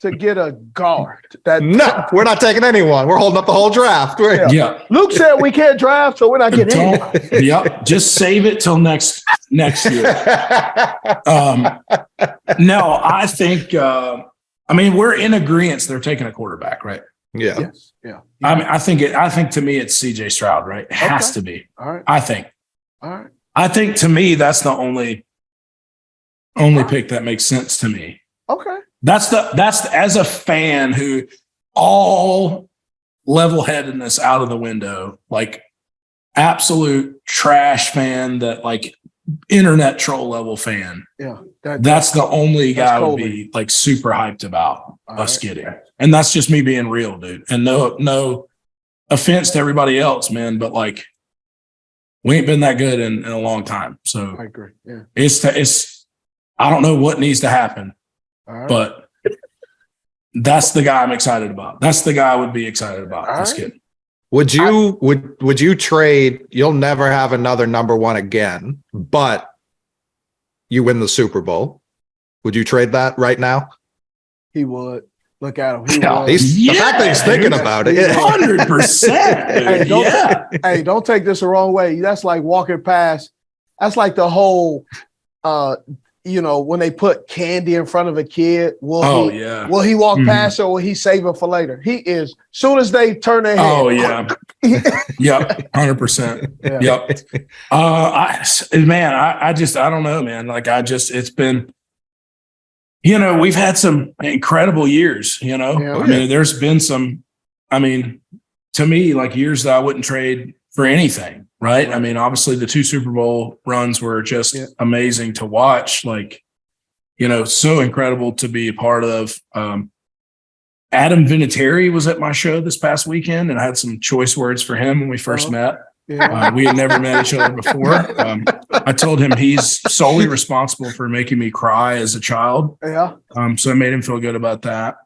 to get a guard. No, we're not taking anyone. We're holding up the whole draft. Yeah. Luke said we can't draft, so we're not getting anybody. Yep. Just save it till next year. No, I think we're in agreement they're taking a quarterback, right? Yeah. Yes. Yeah. I think to me it's CJ Stroud, right? It has to be. All right. I think. All right. I think to me that's the only pick that makes sense to me. Okay. That's as a fan who all level-headedness out of the window, like absolute trash fan, that like internet troll level fan. Yeah. That's the only guy I would be like super hyped about us getting. And that's just me being real, dude. And no offense to everybody else, man, but like we ain't been that good in a long time. So I agree. Yeah. It's I don't know what needs to happen. But that's the guy I'm excited about. That's the guy I would be excited about. This kid. Would you trade? You'll never have another number one again, but you win the Super Bowl. Would you trade that right now? He would. Look at him. The fact that he's thinking about it. 100%. Hey, don't take this the wrong way. That's like walking past. That's like the whole when they put candy in front of a kid, will he walk past or will he save it for later? He is. Soon as they turn their head. Oh yeah. Yep. 100%. Yep. I don't know, man. Like it's been, we've had some incredible years, there's been some, to me, like years that I wouldn't trade for anything. Right. I mean, obviously the 2 Super Bowl runs were just amazing to watch. Like, so incredible to be a part of. Adam Vinatieri was at my show this past weekend, and I had some choice words for him when we first met. Yeah. We had never met each other before. I told him he's solely responsible for making me cry as a child. Yeah. So I made him feel good about that.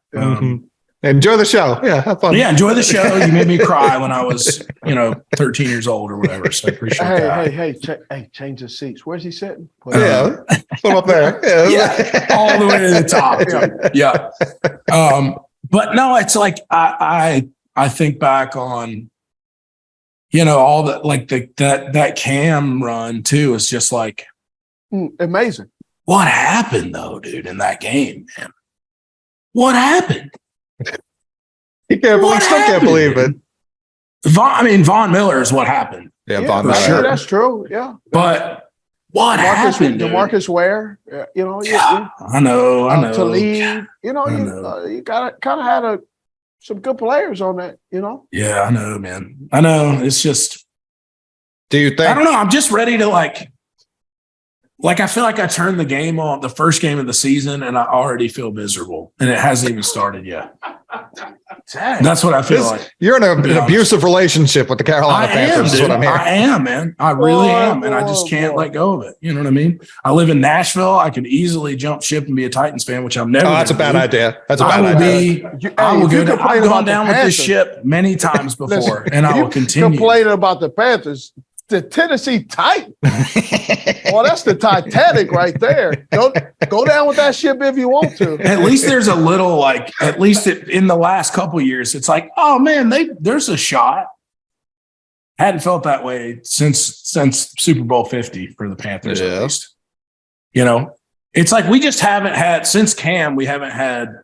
Enjoy the show. Yeah, have fun. Yeah, enjoy the show. You made me cry when I was, 13 years old or whatever. So I appreciate that. Hey, change the seats. Where's he sitting? Put him up there. Yeah, all the way to the top. Yeah. But no, it's like I think back on, all that, like that Cam run too is just like amazing. What happened though, dude, in that game, man? What happened? Can't believe it. Von Miller is what happened. Yeah, Von Miller. Sure. That's true. Yeah. But what happened? DeMarcus Ware, I know. To lead, you gotta kind of had some good players on that, Yeah, I know, man. I know. It's just. Do you think? I don't know. I'm just ready to like I feel like I turned the game on, the first game of the season, and I already feel miserable, and it hasn't even started yet. That's what I feel like. You're in an abusive relationship with the Carolina Panthers, is what I'm hearing. I am, man. I really am, and I just can't let go of it. You know what I mean? I live in Nashville. I could easily jump ship and be a Titans fan, which I'm never. Oh, that's a bad idea. That's a bad idea. I've gone down with this ship many times before, and I will continue. Complaining about the Panthers. The Tennessee Titans. Well, that's the Titanic right there. Go down with that ship if you want to. At least there's a little at least in the last couple of years, it's like, oh man, there's a shot. Hadn't felt that way since Super Bowl 50 for the Panthers, at least. It's like we just haven't had since Cam. We haven't had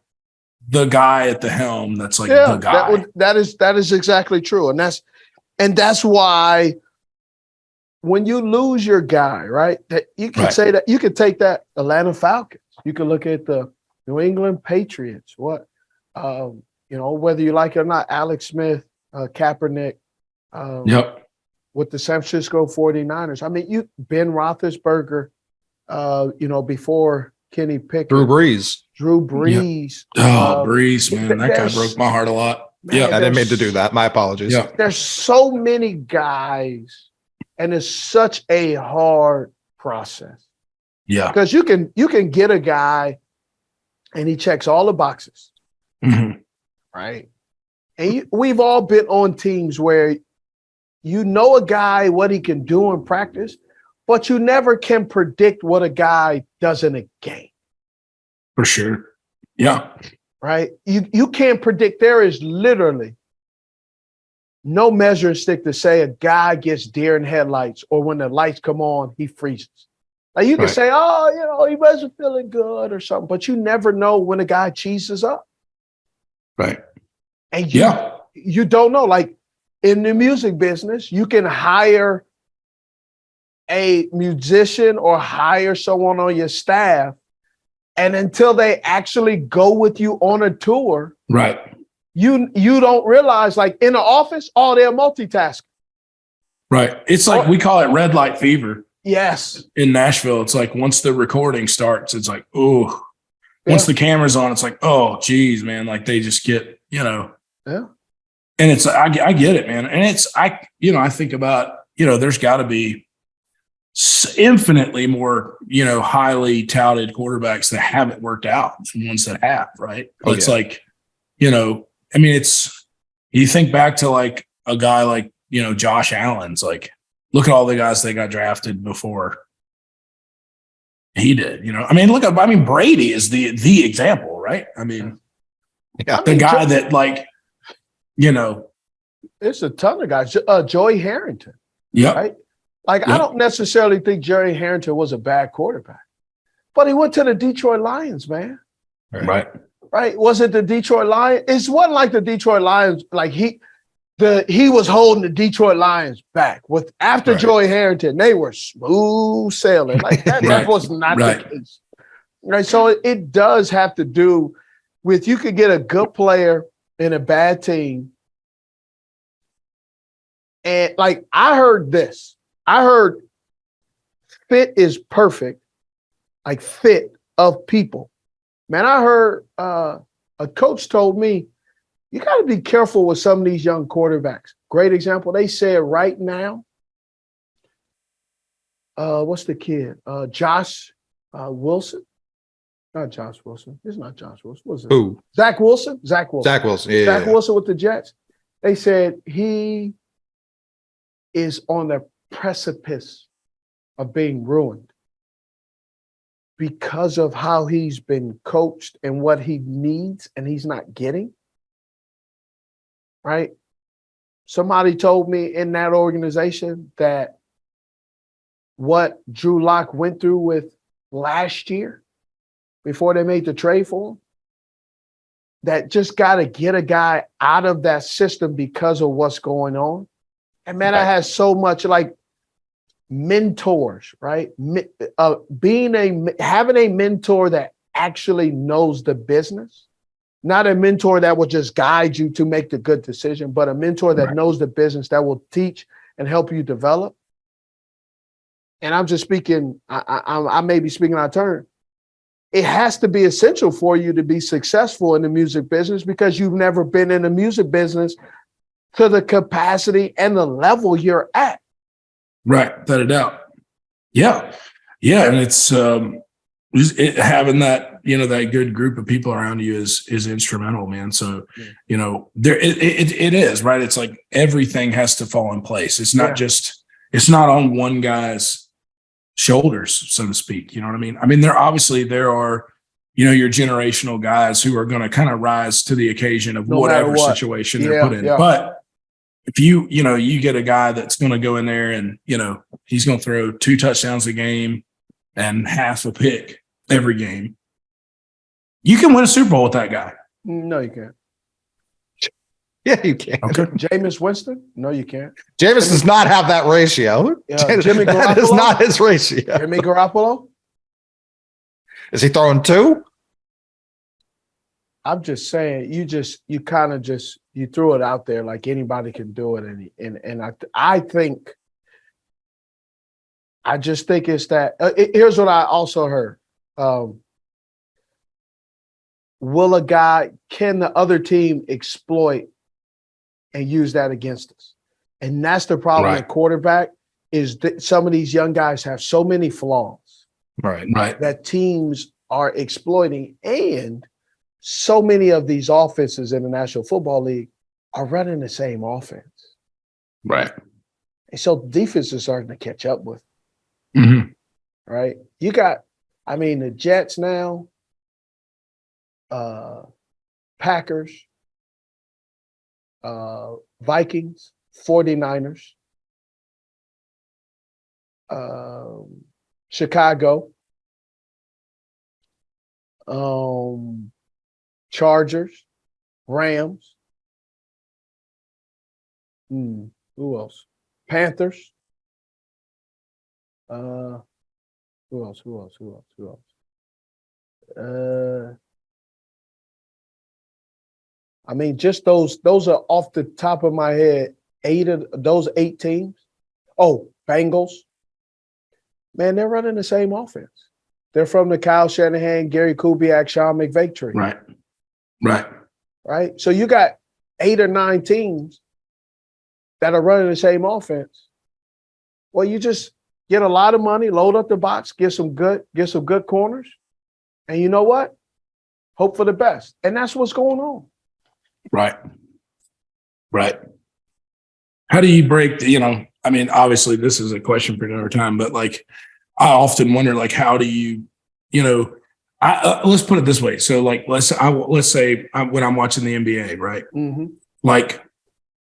the guy at the helm. That's like the guy. That is exactly true, and that's why. When you lose your guy, right, that you can say that you could take that Atlanta Falcons. You can look at the New England Patriots. Whether you like it or not, Alex Smith, Kaepernick, with the San Francisco 49ers. I mean, Ben Roethlisberger, before Kenny Pickett. Drew Brees. Yep. Oh, Brees, man. That guy broke my heart a lot. Yeah, I didn't mean to do that. My apologies. Yeah. There's so many guys. And it's such a hard process. Yeah. Because you can get a guy and he checks all the boxes. Mm-hmm. right? And we've all been on teams where you know a guy, what he can do in practice, but you never can predict what a guy does in a game. For sure. Yeah. Right? You can't predict. There is literally no measuring stick to say a guy gets deer in headlights or when the lights come on, he freezes. Like you can say, oh, he wasn't feeling good or something, but you never know when a guy cheeses up. Right. And you don't know. Like in the music business, you can hire a musician or hire someone on your staff, and until they actually go with you on a tour, right, you don't realize, like in the office, they're multitasking. Right. It's like we call it red light fever. Yes. In Nashville, it's like once the recording starts, it's like, oh, once the camera's on, it's like, oh, geez, man. Like they just get, Yeah. And it's, I get it, man. And it's, I think about, there's got to be infinitely more, highly touted quarterbacks that haven't worked out than ones that have, right? But it's like, it's, you think back to like a guy like, Josh Allen's like, look at all the guys that got drafted before he did, Brady is the example, right? The guy that like, it's a ton of guys. Joey Harrington. Yeah. Right. Like, I don't necessarily think Joey Harrington was a bad quarterback, but he went to the Detroit Lions, man. Right. Right. Was it the Detroit Lions? It wasn't like the Detroit Lions. Like he was holding the Detroit Lions back after Joey Harrington. They were smooth sailing. Like that was not the case. Right. So it does have to do with, you could get a good player in a bad team. And like, I heard fit is perfect, like fit of people. Man, I heard a coach told me, you got to be careful with some of these young quarterbacks. Great example. They said right now, what's the kid? Josh Wilson. Not Josh Wilson. It's not Josh Wilson. What's it? Who? Zach Wilson. Yeah. Zach Wilson with the Jets. They said he is on the precipice of being ruined because of how he's been coached and what he needs and he's not getting. Right? Somebody told me in that organization that what Drew Lock went through with last year before they made the trade for him, that just got to get a guy out of that system because of what's going on. And man, I had so much like mentors, right? Having a mentor that actually knows the business, not a mentor that will just guide you to make the good decision, but a mentor that knows the business, that will teach and help you develop. And I'm just speaking, I may be speaking out of turn. It has to be essential for you to be successful in the music business because you've never been in the music business to the capacity and the level you're at. Right. Without a doubt. Yeah. Yeah. And it's having that, that good group of people around you is instrumental, man. So, there it is, right. It's like everything has to fall in place. It's not it's not on one guy's shoulders, so to speak. You know what I mean? There are, your generational guys who are going to kind of rise to the occasion of whatever situation they're put in. Yeah. But if you get a guy that's going to go in there and, he's going to throw 2 touchdowns a game and half a pick every game, you can win a Super Bowl with that guy. No, you can't. Yeah, you can. Okay. Jameis Winston? No, you can't. Jameis does not have that ratio. Jimmy Garoppolo? That is not his ratio. Jimmy Garoppolo? Is he throwing 2? I'm just saying, you threw it out there like anybody can do it. And I just think it's that, here's what I also heard. Can the other team exploit and use that against us? And that's the problem at quarterback, is that some of these young guys have so many flaws. Right. That teams are exploiting, and so many of these offenses in the National Football League are running the same offense. Right. And so defense is starting to catch up with. Mm-hmm. Right. You got, the Jets now, Packers, Vikings, 49ers, Chicago, Chargers, Rams. Who else? Panthers. Who else? Just those are off the top of my head. 8 of those 8 teams. Oh, Bengals. Man, they're running the same offense. They're from the Kyle Shanahan, Gary Kubiak, Sean McVay tree. Right. So you got 8 or 9 teams that are running the same offense. Well, you just get a lot of money, load up the box, get some good corners, and you know what? Hope for the best. And that's what's going on. Right. How do you break obviously this is a question for another time, but like, I often wonder, like, how do you, let's put it this way. So like, let's say when I'm watching the NBA, right? Mm-hmm. Like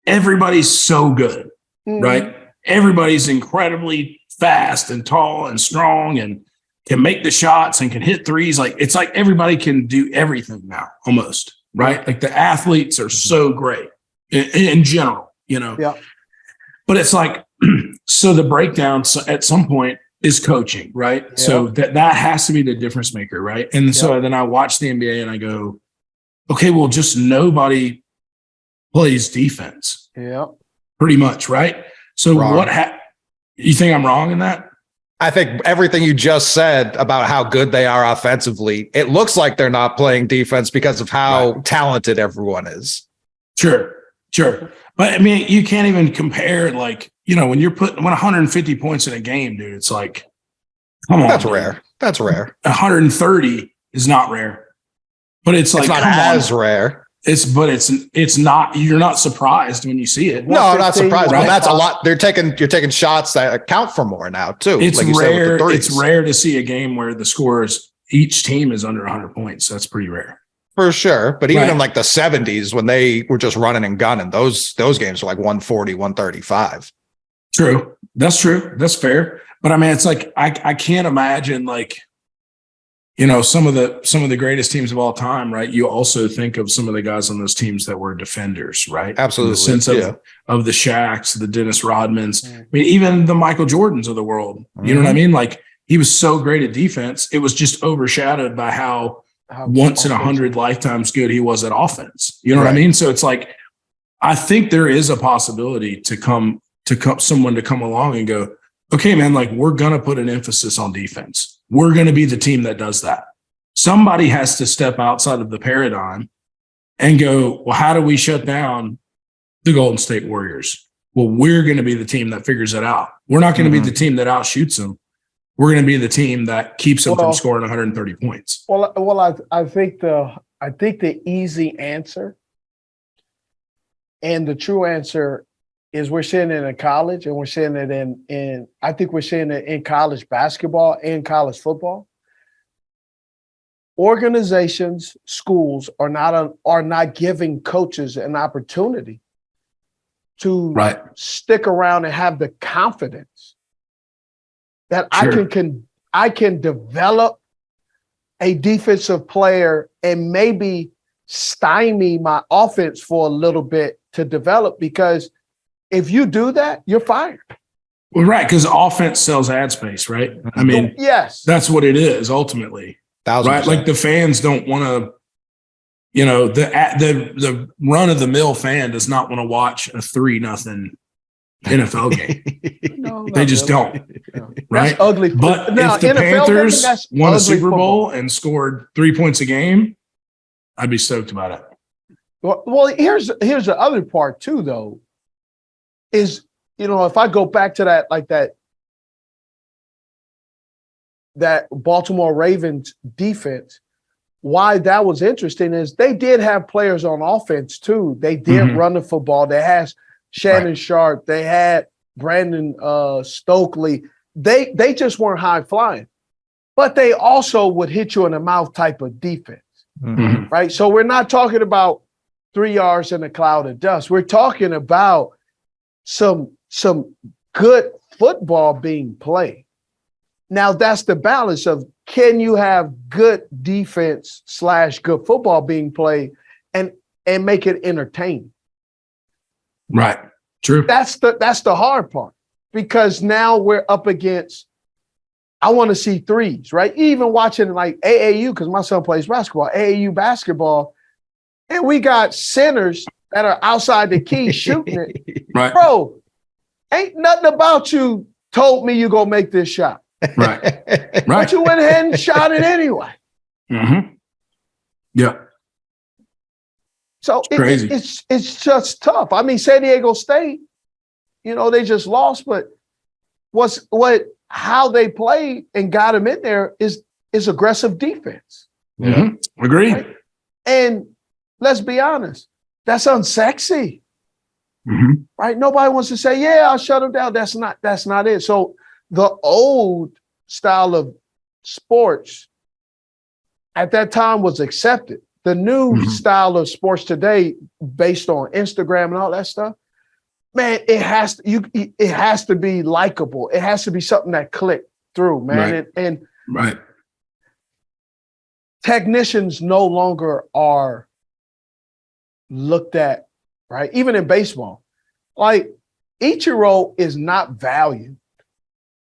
everybody's so good, right? Everybody's incredibly fast and tall and strong and can make the shots and can hit threes. Like, it's like everybody can do everything now almost, right? Like the athletes are so great in general, Yeah. But it's like, so the breakdown at some point is coaching, right? Yeah. So that has to be the difference maker, right? And so then I watch the NBA and I go, okay, well, just nobody plays defense. Yeah. Pretty much, right? So wrong. You think I'm wrong in that? I think everything you just said about how good they are offensively, it looks like they're not playing defense because of how talented everyone is. Sure. But you can't even compare, like, when you're putting 150 points in a game, dude, it's like, come on. That's rare. 130 is not rare. But it's like, not as rare. It's not, you're not surprised when you see it. No, I'm not surprised, but that's a lot. You're taking shots that account for more now too. It's like rare. It's rare to see a game where the scores, each team is under 100 points. That's pretty rare. For sure. But even in like the 70s, when they were just running and gunning, those games were like 140, 135. True. That's true. That's fair. But it's like, I can't imagine, like, some of the greatest teams of all time, right? You also think of some of the guys on those teams that were defenders, right? Absolutely. In the sense of the Shaqs, the Dennis Rodmans, even the Michael Jordans of the world. You know what I mean? Like, he was so great at defense. It was just overshadowed by how once in 100 lifetimes good he was at offense. You know what I mean? So it's like, I think there is a possibility someone to come along and go, okay, man, like, we're going to put an emphasis on defense. We're going to be the team that does that. Somebody has to step outside of the paradigm and go, well, how do we shut down the Golden State Warriors? Well, we're going to be the team that figures it out. We're not going to be the team that outshoots them. We're going to be the team that keeps them from scoring 130 points. Well, I think the easy answer and the true answer is we're seeing it in college, and we're seeing it in I think we're seeing it in college basketball and college football. Organizations, schools are not giving coaches an opportunity to stick around and have the confidence that I can develop a defensive player and maybe stymie my offense for a little bit to develop, because if you do that, you're fired. Well, right, because offense sells ad space, right? Yes, that's what it is ultimately. 1,000%. Right, like the fans don't want to. The run of the mill fan does not want to watch a 3-0 NFL game. No, they just don't. No. Right, that's ugly. But if the Panthers won a Super Bowl and scored 3 points a game, I'd be stoked about it. Well, here's the other part too, though. Is, if I go back to that Baltimore Ravens defense, why that was interesting is they did have players on offense too. They did run the football. They had Shannon Sharp. They had Brandon Stokely. They just weren't high flying, but they also would hit you in the mouth type of defense, right? So we're not talking about 3 yards in a cloud of dust. We're talking about some good football being played. Now that's the balance of, can you have good defense / good football being played and make it entertaining? Right. True. That's the hard part, because now we're up against, I want to see threes, right? Even watching like AAU, because my son plays basketball, AAU basketball, and we got centers that are outside the key shooting it. Right. Bro, ain't nothing about you told me you're going to make this shot. Right. But you went ahead and shot it anyway. Yeah. So Crazy. It's just tough. I mean, San Diego State, they just lost, but how they played and got them in there is aggressive defense. Agreed. Right? And let's be honest, that's unsexy. Right? Nobody wants to say, yeah, I'll shut them down. That's not it. So the old style of sports at that time was accepted. The new style of sports today, based on Instagram and all that stuff, man, it has to be likable. It has to be something that clicked through, man. And technicians no longer are looked at, right? Even in baseball, like Ichiro is not valued,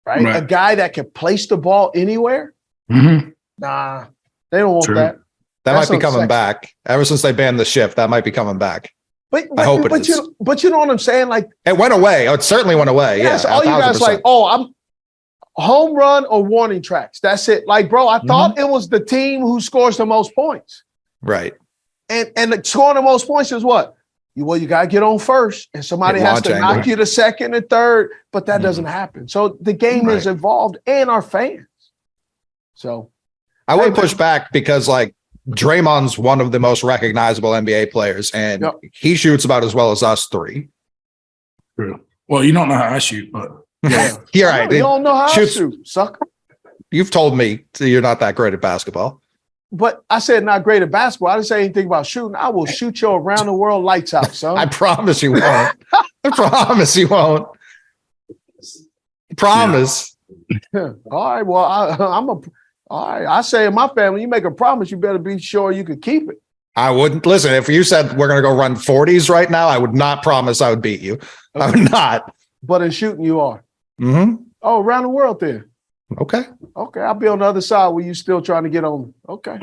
right? A guy that can place the ball anywhere. Nah, they don't want that. That might be coming back. Ever since they banned the shift, that might be coming back. But I hope it is. But you know what I'm saying? Like, it went away. It certainly went away. Yes, yeah, all you guys 1,000%. like, I'm home run or warning tracks. That's it. Like, bro, I thought it was the team who scores the most points. Right. And scoring the most points is what? You got to get on first, and somebody has to knock you to second and third, but that doesn't happen. So the game is evolved, and our fans. So I would push back because, like, Draymond's one of the most recognizable NBA players, and he shoots about as well as us three. True. Well, you don't know how I shoot, but you're right. You don't know how I shoot, sucker. You've told me you're not that great at basketball. But I said not great at basketball. I didn't say anything about shooting. I will shoot your around the world lights out, son. I promise you won't. I promise you won't. Promise. All right. Well, all right. I say in my family, you make a promise, you better be sure you can keep it. I wouldn't listen. If you said we're going to go run 40s right now, I would not promise I would beat you. Okay. I would not. But in shooting, you are. Oh, around the world then. Okay. I'll be on the other side where you still trying to get on me. Okay.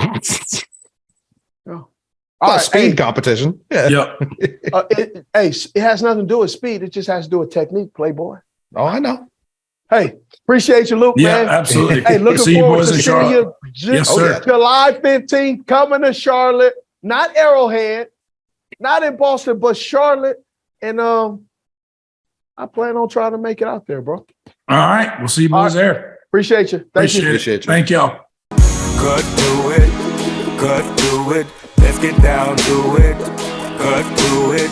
All right. Speed competition. Yeah. It has nothing to do with speed. It just has to do with technique, Playboy. Oh, I know. Hey, appreciate you, Luke, man. Yeah, absolutely. Hey, looking forward to seeing you. Yes, sir. July 15th, coming to Charlotte. Not Arrowhead, not in Boston, but Charlotte. And I plan on trying to make it out there, bro. All right. We'll see you boys there. Appreciate you. Appreciate you. Thank y'all. Cut to it. Let's get down to it. Cut to it.